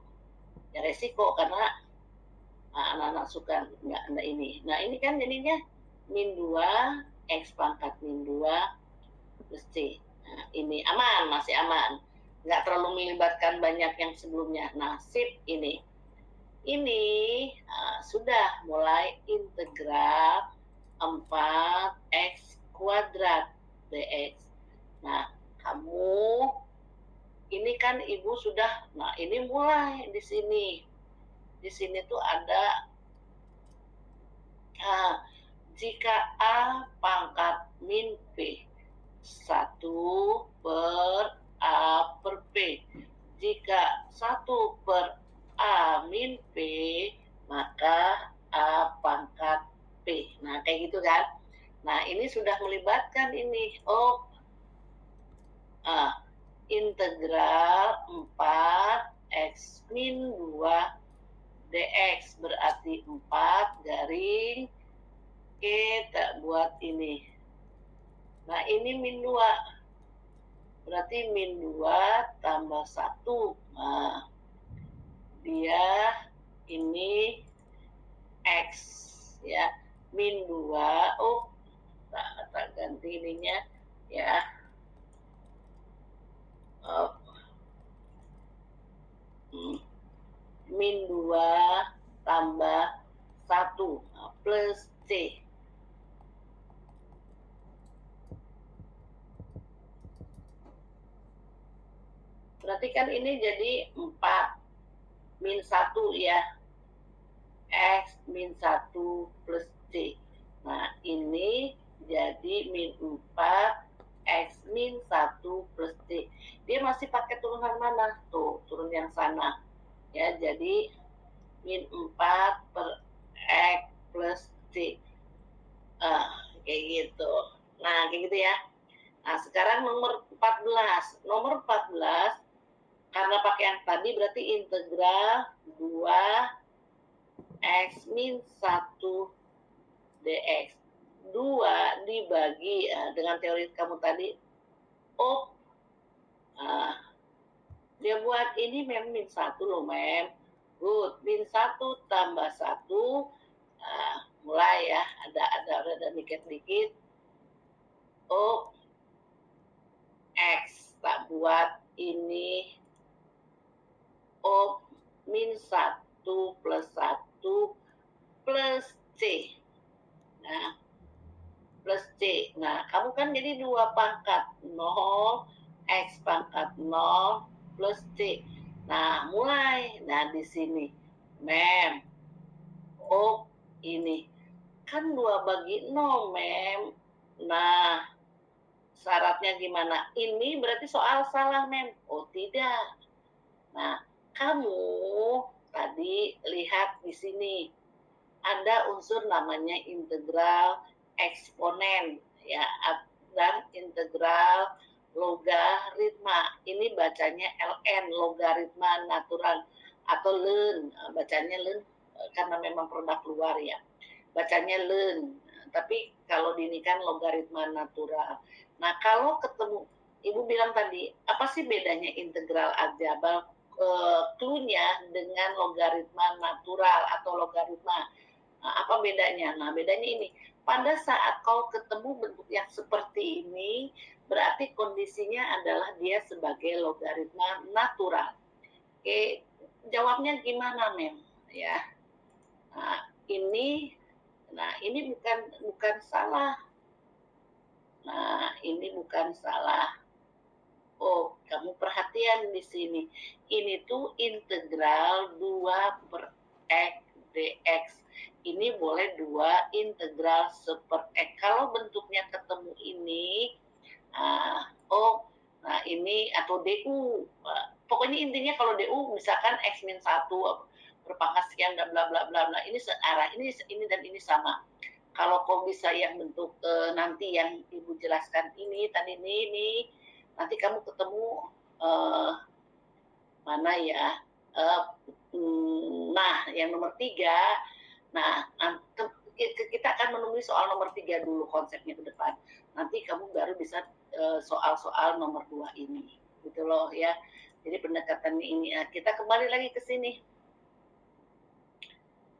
ya resiko karena anak-anak suka nggak ini. Nah, ini kan jadinya min 2 X pangkat min 2 plus C. Nah, ini aman, masih aman. Nggak terlalu melibatkan banyak yang sebelumnya. Nah, sip ini. Ini sudah mulai integral 4x kuadrat dx. Nah, kamu ini kan ibu sudah, nah ini mulai di sini. Di sini tuh ada jika A pangkat min P 1 per A per P. Jika 1 per A min P, maka A pangkat P. Nah, kayak gitu kan. Nah, ini sudah melibatkan ini. Integral 4x min 2 dx berarti 4 garing kita buat ini. Nah, ini min 2. Berarti min 2 tambah 1. Nah, dia ini X ya. Min 2. Tak ganti ininya ya. Min 2 tambah 1 plus C. kan ini jadi 4 min 1 ya. X min 1 plus C. Nah, ini jadi min 4 X min 1 plus C. Dia masih pakai turunan mana? Tuh, turun yang sana. Ya, jadi min 4 per X plus C. Kayak gitu. Nah, kayak gitu ya. Nah, sekarang nomor 14. Nomor 14, karena pakai yang tadi berarti integral 2 X min 1 dx. 2 dibagi dengan teori kamu tadi. Dia buat ini mem min 1 loh mem. Good. Min 1 tambah 1. Mulai ya. Ada dikit-dikit. X. Tak buat ini. Min 1 plus 1 plus C. Nah, plus C. Nah, kamu kan jadi 2 pangkat 0, X pangkat 0 plus C. Nah, mulai. Nah, di sini. Mem. Ini. Kan 2 bagi 0, Mem. Nah, syaratnya gimana? Ini berarti soal salah, Mem. Tidak. Nah, kamu tadi lihat di sini. Ada unsur namanya integral eksponen ya, dan integral logaritma. Ini bacanya ln, logaritma natural atau ln. Bacanya ln karena memang produk luar ya. Bacanya ln. Tapi kalau ini kan logaritma natural. Nah, kalau ketemu, Ibu bilang tadi, apa sih bedanya integral aljabar clue-nya dengan logaritma natural atau logaritma? Nah, apa bedanya? Nah, bedanya ini. Pada saat kau ketemu bentuk yang seperti ini, berarti kondisinya adalah dia sebagai logaritma natural. Oke, jawabnya gimana, Mem? Ya. Nah, ini bukan salah. Nah, ini bukan salah. Kamu perhatian di sini. Ini tuh integral 2 per X dx. Ini boleh 2 integral seper X. Kalau bentuknya ketemu ini, ini atau DU. Pokoknya intinya kalau DU misalkan X min 1 berpangkat sekian dan bla bla bla bla. Ini searah, ini dan ini sama. Kalau kau bisa yang bentuk nanti yang Ibu jelaskan ini, tadi ini, nanti kamu ketemu mana ya? Nah, yang nomor 3. Nah, kita akan menemui soal nomor 3 dulu konsepnya ke depan. Nanti kamu baru bisa soal-soal nomor 2 ini. Gitu loh ya. Jadi pendekatannya ini. Kita kembali lagi ke sini.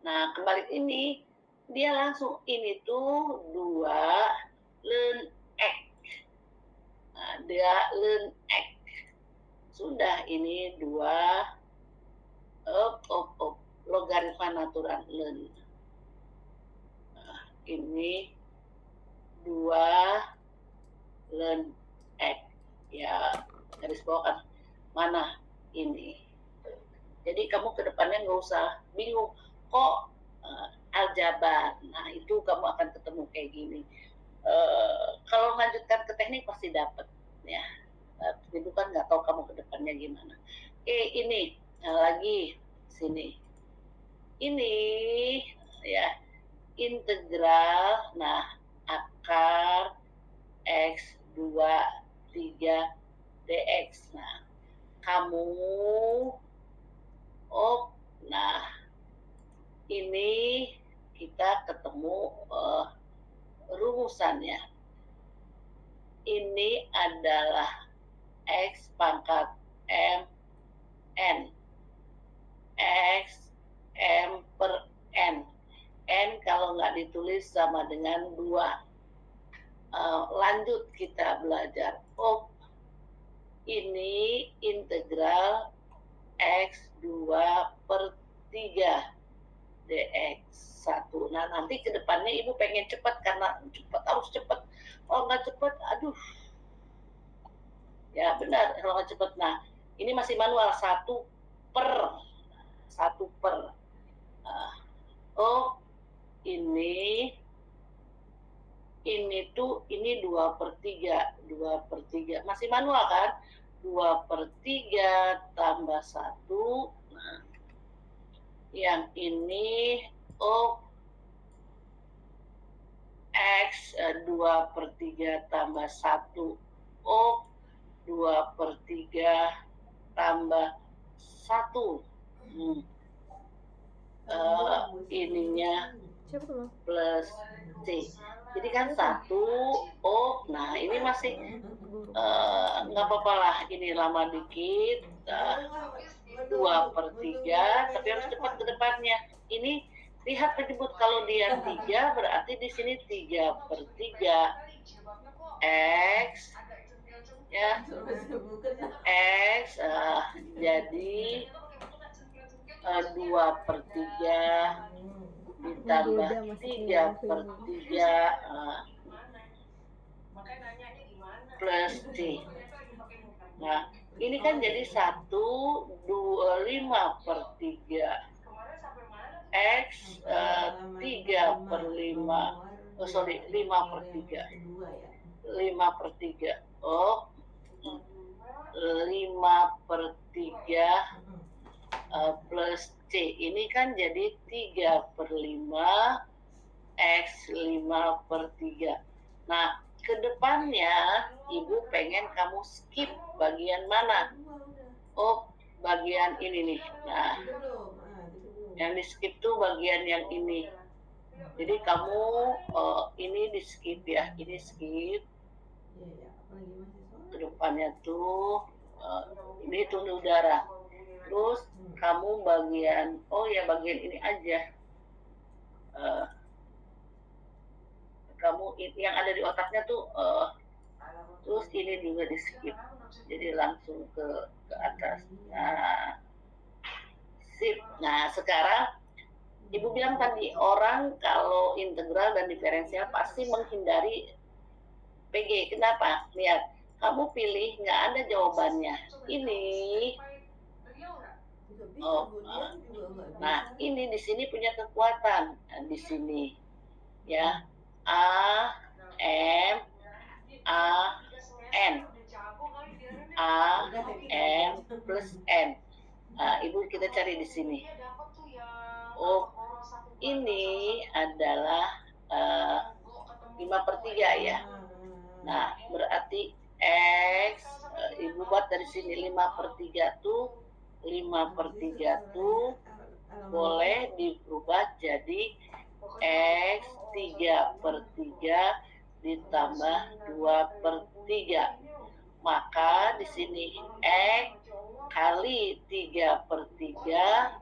Nah, kembali ini dia langsung ini tuh 2 ln X. Nah, dia ln X. Sudah ini 2 logaritma natural ln. Nah, ini 2 ln X. Ya, garis bawah kan. Mana ini. Jadi kamu ke depannya nggak usah bingung. Kok aljabar? Nah, itu kamu akan ketemu kayak gini. Kalau lanjutkan ke teknik pasti dapat ya. Itu kan nggak tahu kamu ke depannya gimana. Ini lagi sini. Ini ya integral. Nah, akar X 2 3 dx. Nah, kamu nah ini kita ketemu rumusannya. Ini adalah X pangkat M N. X M per N. N kalau nggak ditulis sama dengan 2. Lanjut kita belajar. Ini integral X 2 per 3 dx 1. Nah, nanti ke depannya Ibu pengen cepat karena harus cepat. Kalau nggak cepat, aduh. Ya benar, kalau nggak cepat. Nah, Ini masih manual, 1/1. Oh, ini tuh ini 2/3 masih manual kan, 2/3 tambah 1. Nah, yang ini X 2/3 tambah 1. 2/3 tambah 1. Ininya Siapa tuh, Bang? plus C. Jadi kan 1. Nah ini masih nggak apa-apa lah, ini lama dikit. 2/3, tapi harus cepat ke depannya. Ini lihat penyebut, kalau dia 3 berarti di sini 3/3. X ya, X jadi 2/3 ditambah 3/3 plus C. Nah, ini kan jadi 5/3 X 3/5. 5/3. 5/3. 5/3 plus C. Ini kan jadi 3/5 X 5/3. Nah, kedepannya Ibu pengen kamu skip bagian mana? Bagian ini nih. Nah, yang di skip tuh bagian yang ini. Jadi kamu ini di skip ya, ini skip. Kedepannya tuh ini tunda udara. Terus kamu bagian bagian ini aja. Kamu yang ada di otaknya tuh terus ini juga di skip, jadi langsung ke atas. Nah, sip. Nah, sekarang Ibu bilang tadi, orang kalau integral dan diferensial pasti menghindari PG. Kenapa? Lihat, kamu pilih nggak ada jawabannya. Ini nah ini di sini punya kekuatan. Nah, di sini ya, A M A N plus N. Nah, Ibu kita cari di sini. Ini adalah 5/3 ya. Nah, berarti X Ibu buat dari sini 5/3 tuh boleh dirubah jadi X 3/3 ditambah 2/3. Maka di sini X kali 3/3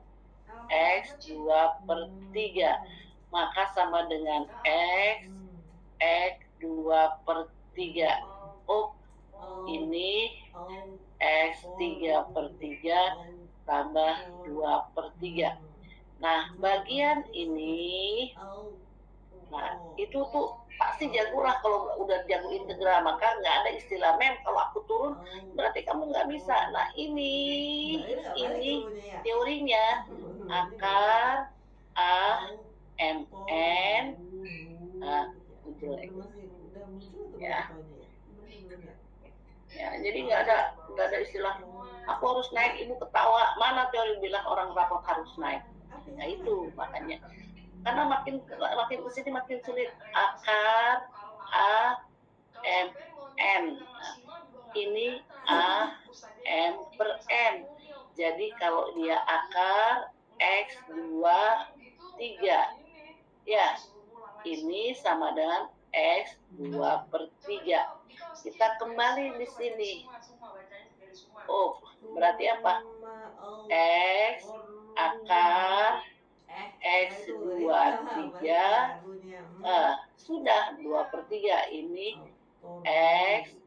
X 2/3. Maka sama dengan X 2/3. Ini X 3/3 tambah 2/3. Nah, bagian ini, nah itu tuh pasti jago lah kalau udah jago integral. Maka nggak ada istilah mem kalau aku turun berarti kamu nggak bisa. Nah, ini teorinya, akar A M N jelek ya, jadi nggak ada istilah aku harus naik. Ibu ketawa, mana teori bilang orang rapot harus naik. Nah itu makanya, karena makin kesini makin sulit. Akar A M N, nah, ini A M per N. Jadi kalau dia akar X 2/3 ya, ini sama dengan X 2/3. Kita kembali di sini. Berarti apa? X akar X 2/3 sudah 2/3. Ini X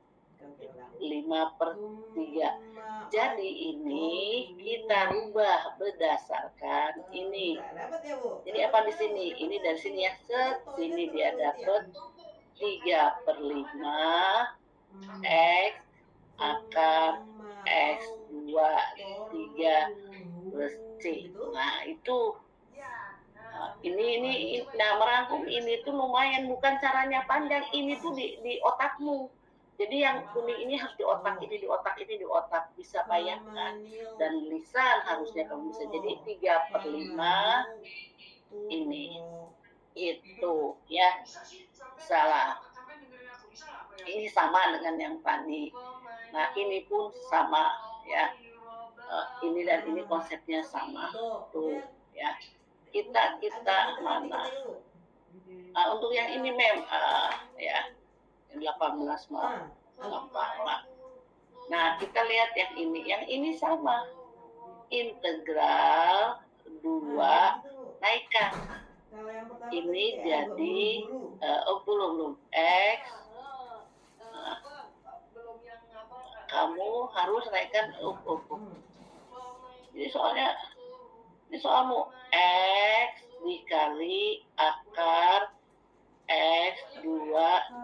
5/3. Jadi ini kita rubah berdasarkan ini. Jadi apa di sini? Ini dari sini ya, sini dia dapat 3/5 X akar X 3 plus C. Nah itu ini nah merangkum ini tuh lumayan, bukan caranya panjang, ini tuh di otakmu. Jadi yang kuning ini harus di otak, ini di otak, ini di otak, bisa bayangkan. Dan lisan harusnya kamu bisa. Jadi 3/5 ini itu ya salah. Ini sama dengan yang tadi. Nah ini pun sama ya. Ini dan ini konsepnya sama tuh ya. Kita mana? Untuk yang ini ya 18 mau 8. Nah kita lihat yang ini sama, integral 2 naikkan. Ini jadi belum x. Kamu harus naikkan Jadi ini soalmu x dikali akar x2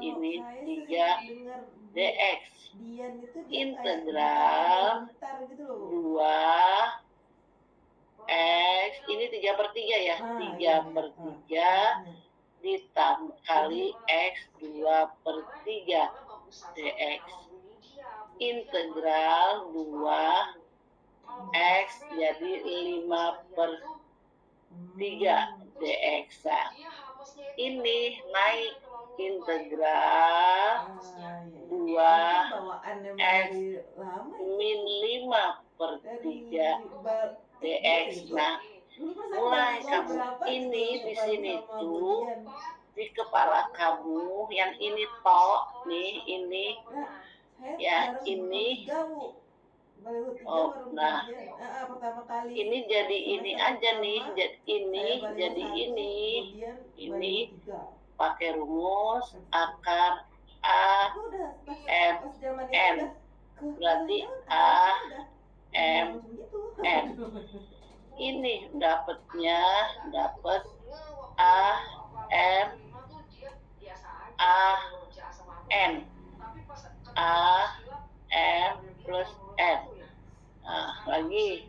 ini 3 dx integral 2 x ini 3/3 ya, 3/3 ditambah kali x 2/3 dx integral 2 x jadi 5/3 dx. Ini naik integral 2 x min 5/3 dx. Nah mulai kamu ini di sini tuh di kepala kamu yang ini tok nih, ini ya ini nah ini jadi ini aja nih, ini jadi ini pakai rumus akar a m n, berarti a m n. Ini dapat a m n plus n. Nah, lagi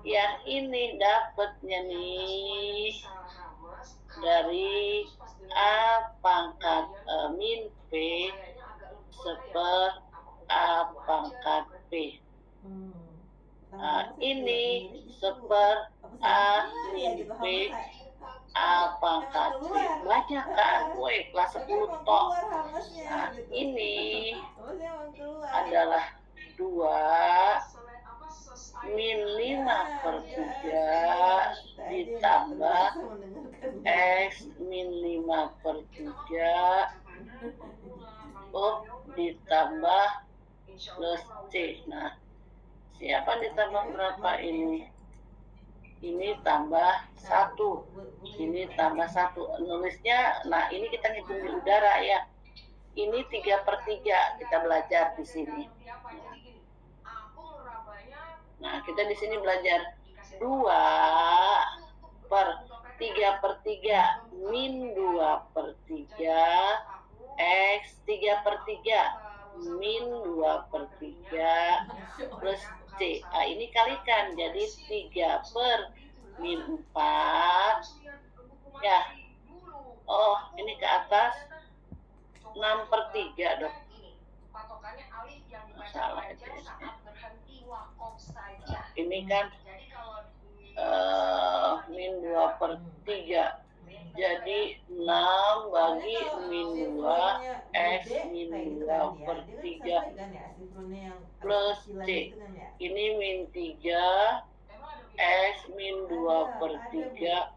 ya ini dapatnya nih dari a pangkat min p seper a pangkat p. Nah, ini seper a min p a pangkat p. Banyak kan? Woi, kelas 10 tok. Nah, ini adalah 2 min 5/3 ditambah x min 5/3 ditambah plus c. Nah, siapa ditambah berapa ini? Ini tambah 1, ini tambah 1. Nulisnya, nah ini kita ngitung di udara ya. Ini 3/3 kita belajar di sini. Nah, kita di sini belajar 2/3/3 min 2/3 x 3/3 min 2/3 plus c. Nah, ini kalikan jadi 3/min 4 ya. Oh, ini ke atas 6/3 dong. Salah itu. Ini kan min 2/3 jadi 6 bagi min 2 x min 2/3 plus c. Ini min 3 x min 2/3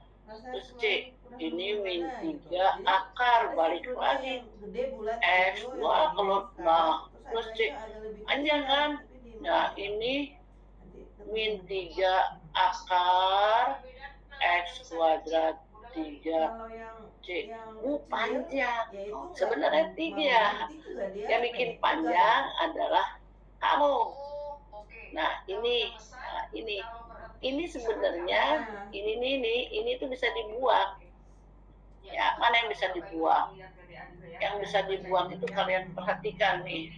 plus c. Ini min 3 akar, balik lagi x2 kalau plus c panjang kan. Nah ini min 3 akar x kuadrat 3 c. Panjang sebenarnya 3. Yang bikin panjang adalah kamu. Nah ini sebenarnya ini tuh bisa dibuang ya. Mana yang bisa dibuang? Yang bisa dibuang itu kalian perhatikan nih.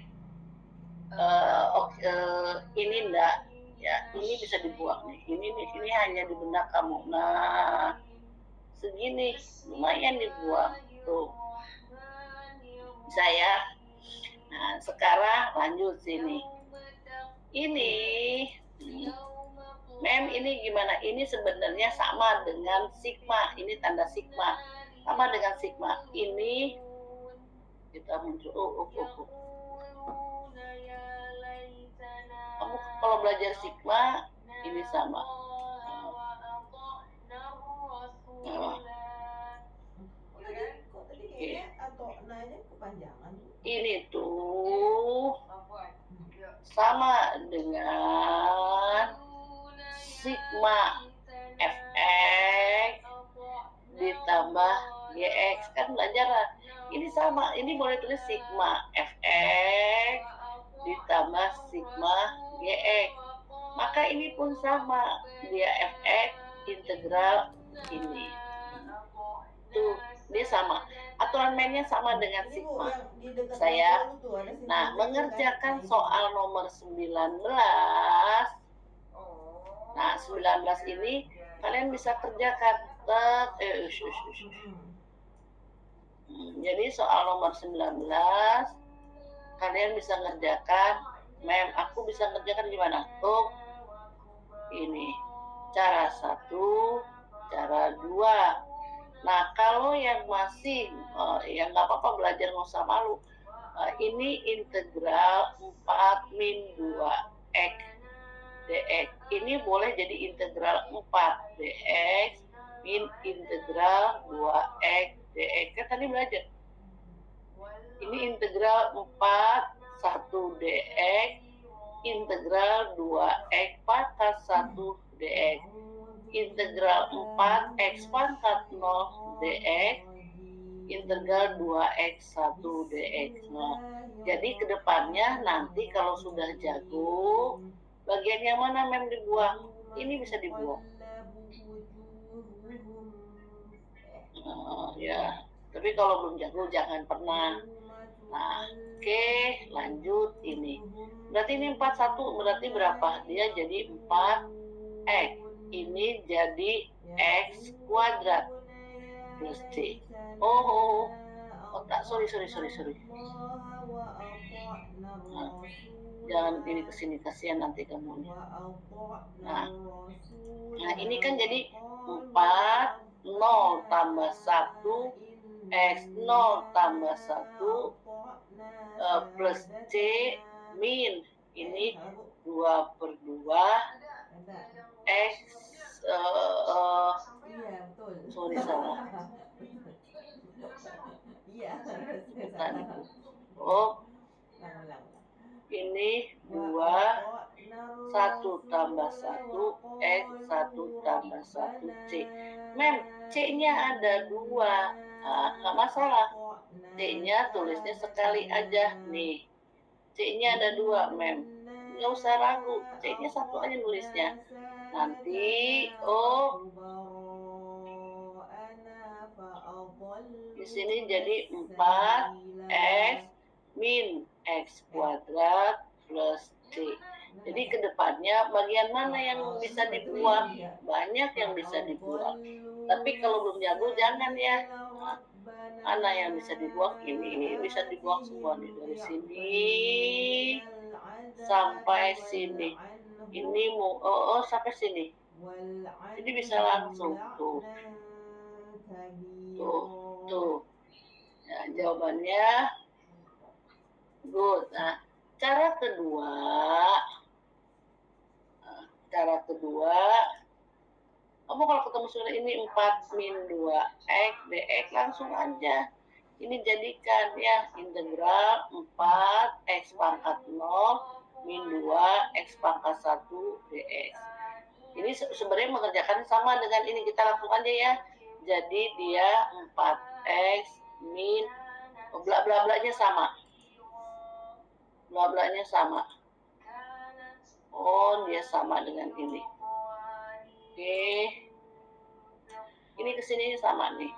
Ini enggak Ya, ini bisa dibuang nih. Ini hanya di benak kamu. Nah, segini lumayan dibuang. Tuh, saya. Nah, sekarang lanjut sini. Ini, mem ini gimana? Ini sebenarnya sama dengan sigma. Ini tanda sigma. Sama dengan sigma. Ini kita muncul. Kamu kalau belajar sigma ini sama. Ini tuh sama dengan sigma fx ditambah gx, kan belajar lah. Ini sama, ini boleh tulis sigma fx ditambah sigma gx. Maka ini pun sama, dia fx integral ini. Tuh, dia sama. Aturan mainnya sama dengan sigma. Saya, nah, mengerjakan soal nomor 19. Nah, 19 ini kalian bisa kerjakan. Jadi soal nomor 19 kalian bisa ngerjakan. Mem, aku bisa ngerjakan gimana? Tuh, ini cara 1, cara 2. Nah, kalau yang masih yang nggak apa-apa, belajar nggak usah malu. Ini integral 4 min 2 x dx. Ini boleh jadi integral 4 dx min integral 2x dx. Kan tadi belajar. Ini integral 4 1 dx integral 2x pangkat 1 dx. Integral 4 x pangkat 0 dx integral 2x 1 dx. Nah, jadi kedepannya nanti kalau sudah jago, bagian yang mana mem dibuang? Ini bisa dibuang. Ya, tapi kalau belum jago jangan pernah. Nah, oke, lanjut ini. Berarti ini 41, berarti berapa? Dia jadi 4x. Ini jadi x kuadrat plus c. Tak, sorry. Nah, jangan ini kesini, kasihan nanti kamu. Nah, ini kan jadi 4 0 tambah 1 x 0 tambah 1 plus c min ini 2/2 x sorry salah. Bukan itu. Ini 2 1 tambah 1 x 1 tambah 1 c. Mem, c-nya ada 2. Nggak masalah. C-nya tulisnya sekali aja nih. C-nya ada 2, mem. Nggak usah ragu. C-nya 1 aja nulisnya. Nanti di sini jadi 4x min x kuadrat plus c. Jadi kedepannya bagian mana yang bisa dibuang? Banyak yang bisa dibuang. Tapi kalau belum jago jangan ya. Mana yang bisa dibuang? Ini bisa dibuang semua nih, dari sini sampai sini. Ini mau sampai sini. Jadi bisa langsung tuh. Ya, jawabannya good. Nah, cara kedua, kamu kalau ketemu sudah ini 4 min 2x dx langsung aja. Ini jadikan ya integral 4x pangkat 0 min 2x pangkat 1 dx. Ini sebenarnya mengerjakan sama dengan ini, kita langsung aja ya. Jadi dia 4x min bla-bla-blanya sama. Bla-blanya sama. Dia sama dengan ini. Oke. Ini kesini sama nih.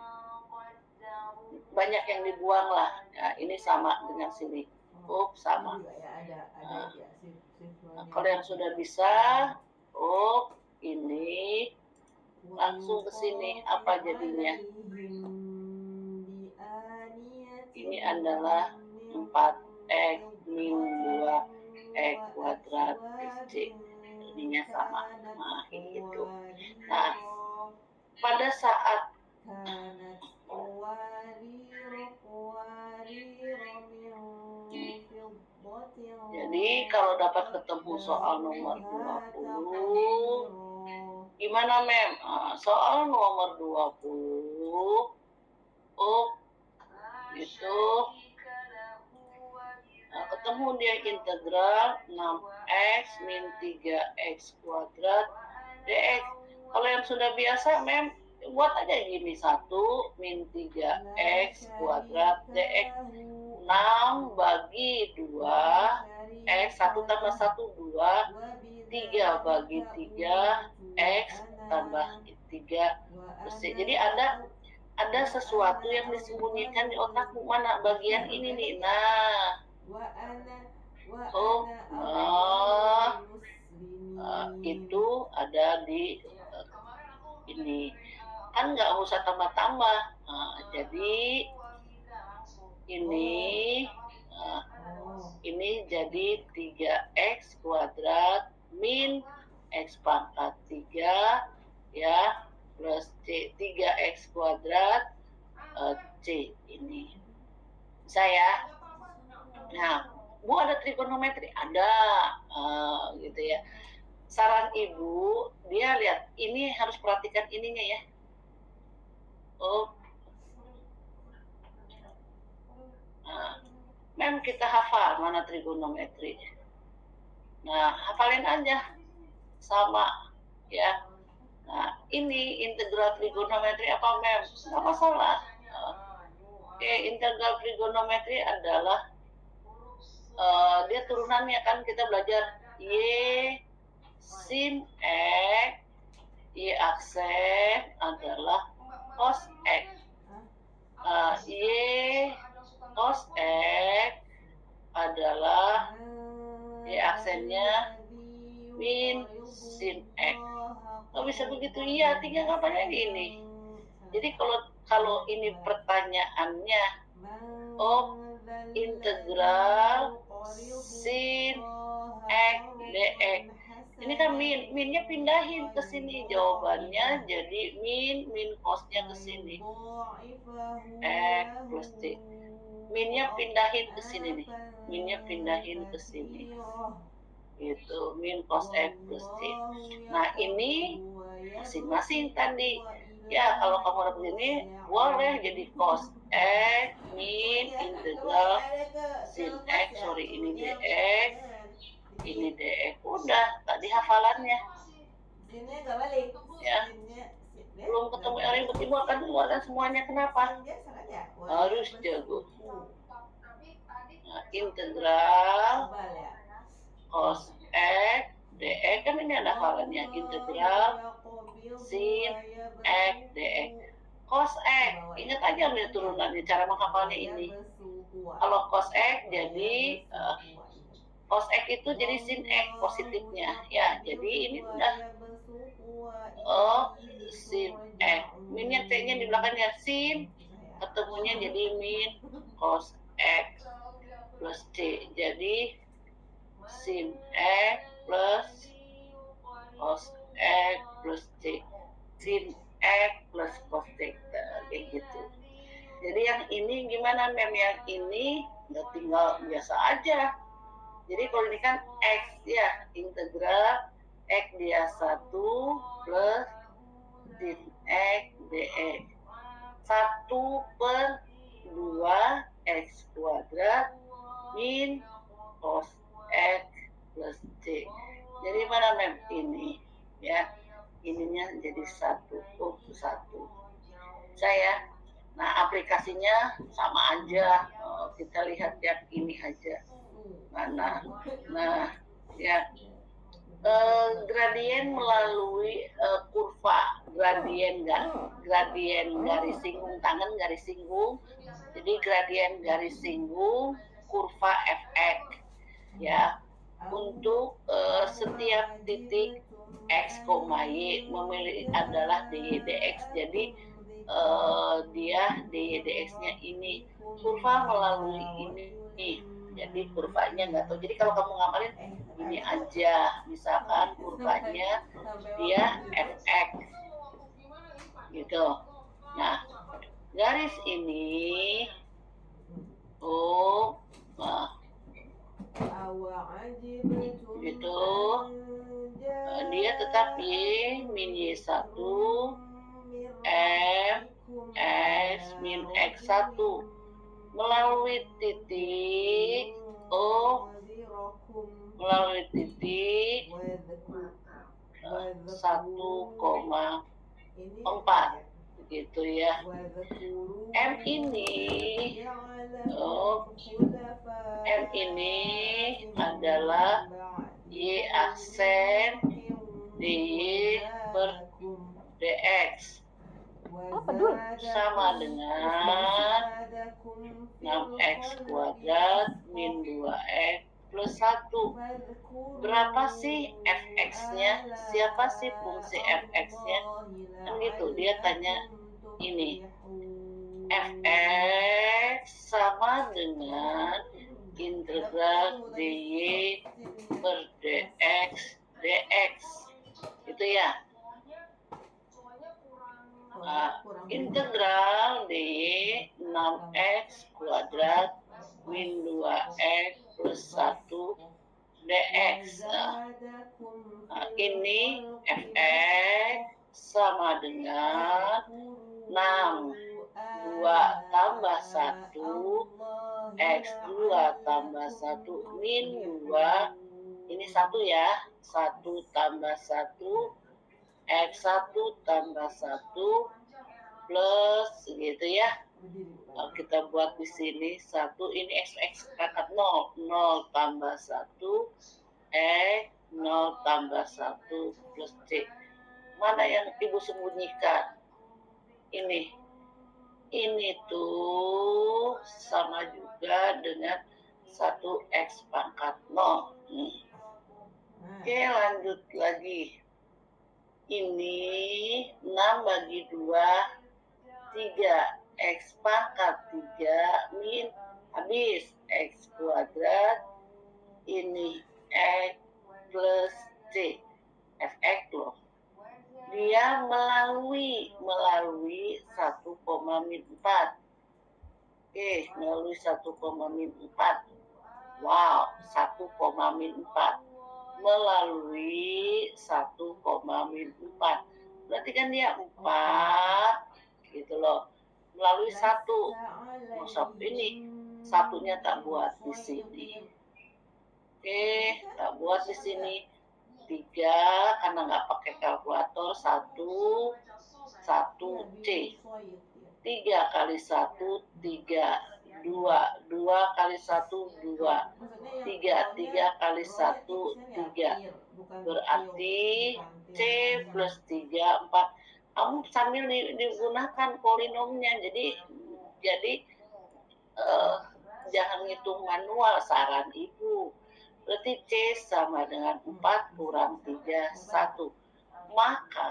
Banyak yang dibuang lah. Ya, ini sama dengan sini. Sama. Nah, kalau yang sudah bisa, ini langsung ke sini. Apa jadinya? Ini adalah 4x min 2x kuadrat plus C. Ininya sama. Nah, gitu. Nah, pada saat jadi kalau dapat ketemu soal nomor 20, gimana Mem? Soal nomor 20, itu ketemu dia integral 6x min 3x kuadrat dx. Kalau yang sudah biasa Mem, buat aja gini, 1 min 3x kuadrat dx. 6 bagi 2 x, 1 tambah 1 2, 3 bagi 3 x tambah 3 plus c. Jadi ada sesuatu yang disembunyikan di otakmu. Mana bagian ini nih? Nah, itu ada di ini. Kan nggak usah tambah-tambah. Jadi ini jadi 3x kuadrat min x pangkat 3 ya plus c 3x kuadrat c ini. Saya nah, Bu ada trigonometri? Ada, gitu ya. Saran Ibu, dia lihat ini harus perhatikan ininya ya. Mem kita hafal mana trigonometri. Nah, hafalin aja sama ya. Nah, ini integral trigonometri apa Mem? Nggak masalah. Oke, integral trigonometri adalah dia turunannya kan kita belajar y sin x, y aksen adalah cos x, y cos x adalah y aksennya min sin x. Kok bisa begitu? Iya, tinggal katanya gini. Jadi kalau ini pertanyaannya, integral sin x dx. Ini kan minnya pindahin ke sini, jawabannya jadi min cosnya ke sini. X plus c. Minnya pindahin ke sini nih. Minnya pindahin ke sini. Gitu, min cos x plus c. Nah, ini masing-masing tadi. Ya, kalau kamu dapat ini, boleh jadi cos x min integral sin x, ini dx, ini dx. Udah, tadi hafalannya. Ya, belum ketemu yang ribet, Ibu akan keluarkan semuanya. Kenapa? Harus jago. Nah, integral cos x dx, kan ini ada hafalannya. Integral sin x dx. Cos x, ingat aja ambil turunannya, cara menghafalnya ini. Kalau cos x jadi cos x itu jadi sin x positifnya ya. Jadi ini udah sin x. Minnya t-nya di belakangnya sin, ketemunya jadi min cos x plus c. Jadi sin x plus cos x plus c. Sin x plus cos x, kayak gitu. Jadi yang ini gimana Mem? Yang ini nggak tinggal biasa aja. Jadi kalau ini kan x ya, integral x dia 1 plus sin x dx. 1/2 x kuadrat min cos x plus c. Jadi mana Mem? Ini ya, ininya jadi 1. Saya. Nah, aplikasinya sama aja. Kita lihat yang ini aja. Mana? Nah, ya. Gradien melalui kurva, gradien garis singgung tangan, garis singgung. Jadi gradien garis singgung kurva fx. Ya. untuk setiap titik X, Y memiliki adalah DY DX. Jadi dia DY DX-nya ini kurva melalui ini. Jadi kurvanya nggak tahu. Jadi kalau kamu ngapalin ini aja, misalkan kurvanya dia FX gitu. Nah, garis ini gitu dia tetapi min Y1 M X min X1 melalui titik O melalui titik 1,4 gitu ya. M ini adalah Y aksen DY per DX sama dengan 6X kuadrat min 2X plus 1. Berapa sih fx-nya? Siapa sih fungsi fx-nya? Kan gitu, dia tanya ini. Fx sama dengan integral dy per dx dx. Itu ya. Integral dy 6x kuadrat min 2x plus 1 dx. Ini fx sama dengan 6 2 tambah 1 x2 tambah 1 min 2. Ini 1 ya, 1 tambah 1 x1 tambah 1 plus gitu ya. Kalau kita buat di sini 1, ini x kakak 0 tambah 1 x 0 tambah 1 plus c. Mana yang ibu sembunyikan? Ini tuh sama juga dengan 1x pangkat 0. Oke, lanjut lagi. Ini 6 bagi 2 3 x pangkat 3 min habis x kuadrat ini x plus c fx loh. Dia melalui 1, min 4. Oke, melalui 1, min 4. Wow, 1, min 4 melalui 1, min 4. Berarti kan dia 4 gitu loh. Melalui 1. Masuk ini satunya tak buat di sini. Oke, tak buat di sini. 3 karena nggak pakai kalkulator. 1 C. 3 kali 1 3 2 kali 1 2 3 kali 1 3 berarti C plus 3 4. Kamu sambil digunakan polinomnya, jadi jangan ngitung manual, saran ibu. Berarti C sama dengan 4 kurang 3 1. Maka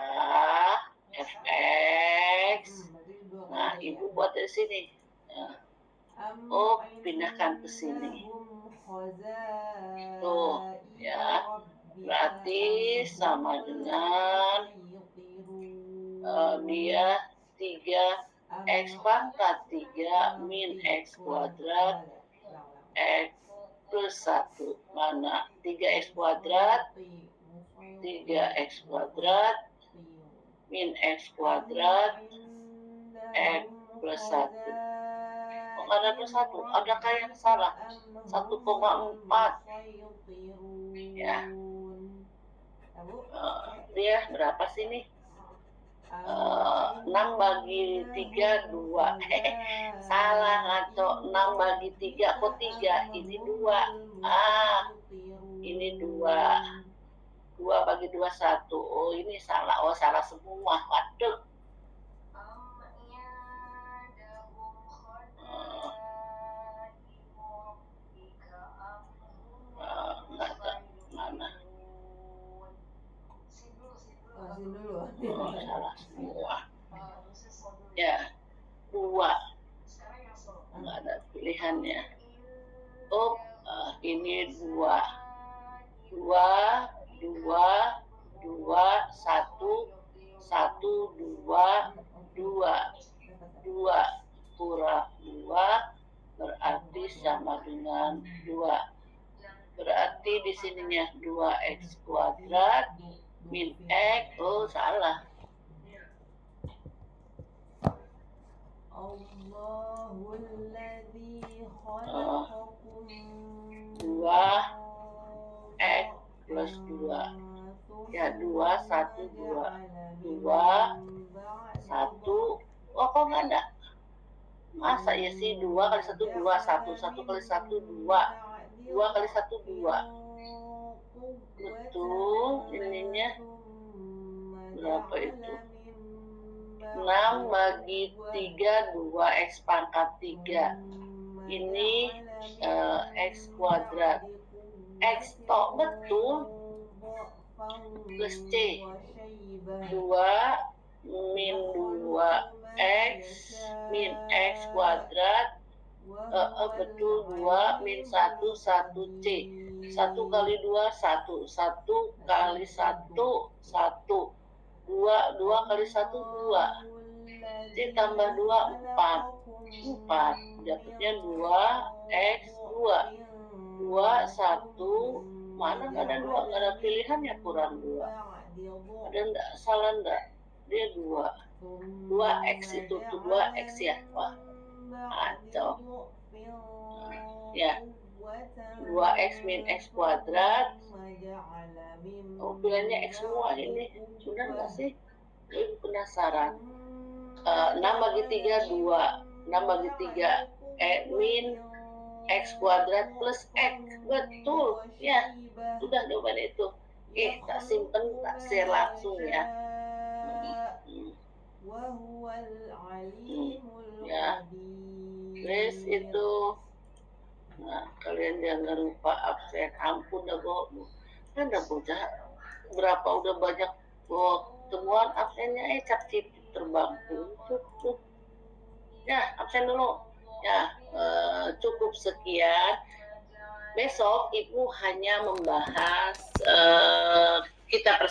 fx, nah ibu buat dari sini. Pindahkan ke sini. Tuh, ya. Berarti sama dengan dia 3x pangkat 3 min x kuadrat x plus 1. Mana? 3x kuadrat 3x kuadrat min x kuadrat x plus 1. Kok ada plus 1? Adakah yang salah? 1,4 ya. Dia berapa sih nih? 6 bagi 3 2. Salah ngaco. 6 bagi 3 kok 3? Ini 2. Ini 2. 2 bagi 2 1. Oh, ini salah. Oh, salah semua. Waduh. Nggak tahu. Oh, salah semua. Ya, 2. Nggak ada pilihannya. Oh, ini 2. 2, 2, 2, 1, 1, 2, 2. 2 kurang 2 berarti sama dengan 2. Berarti di sininya 2x kuadrat min x. Oh, salah. Oh, 2x plus 2. Ya, 2, 1, 2. 2, 1. Oh, kok nggak ada? Masa ya sih 2 kali 1, 2, 1. 1 kali 1, 2. 2 kali 1, 2. Betul, ininya berapa itu? 6 bagi 3, 2x pangkat 3. Ini x kuadrat. X tok betul. Plus C. 2 min 2x min x kuadrat. Betul, 2 min 1, 1 C. 1 kali 2, 1. 1 kali 1, 1. 2 kali 1, 2. C tambah 2, 4. 4. Jatuhnya 2x 2. 2, 1. Mana nggak ada 2? Nggak ada pilihannya, kurang 2. Ada enggak? Salah enggak? Dia 2. 2x itu tuh 2x ya. Wah, kacau. Ya, 2x min x kuadrat. Oh, pilihannya x semua ini. Sudah nggak sih? Ini penasaran. 6 bagi 3, 2. 6 bagi 3, min x kuadrat plus x. Betul. Ya, sudah jawabannya itu. Tak simpen, tak share langsung ya. Ya, terus itu. Nah, kalian jangan lupa absen. Ampun dah, Bu. Kan dah bocah berapa udah banyak temuan absennya cap cip terbang. Tuh. Ya, absen dulu. Ya, cukup sekian. Besok Ibu hanya membahas kita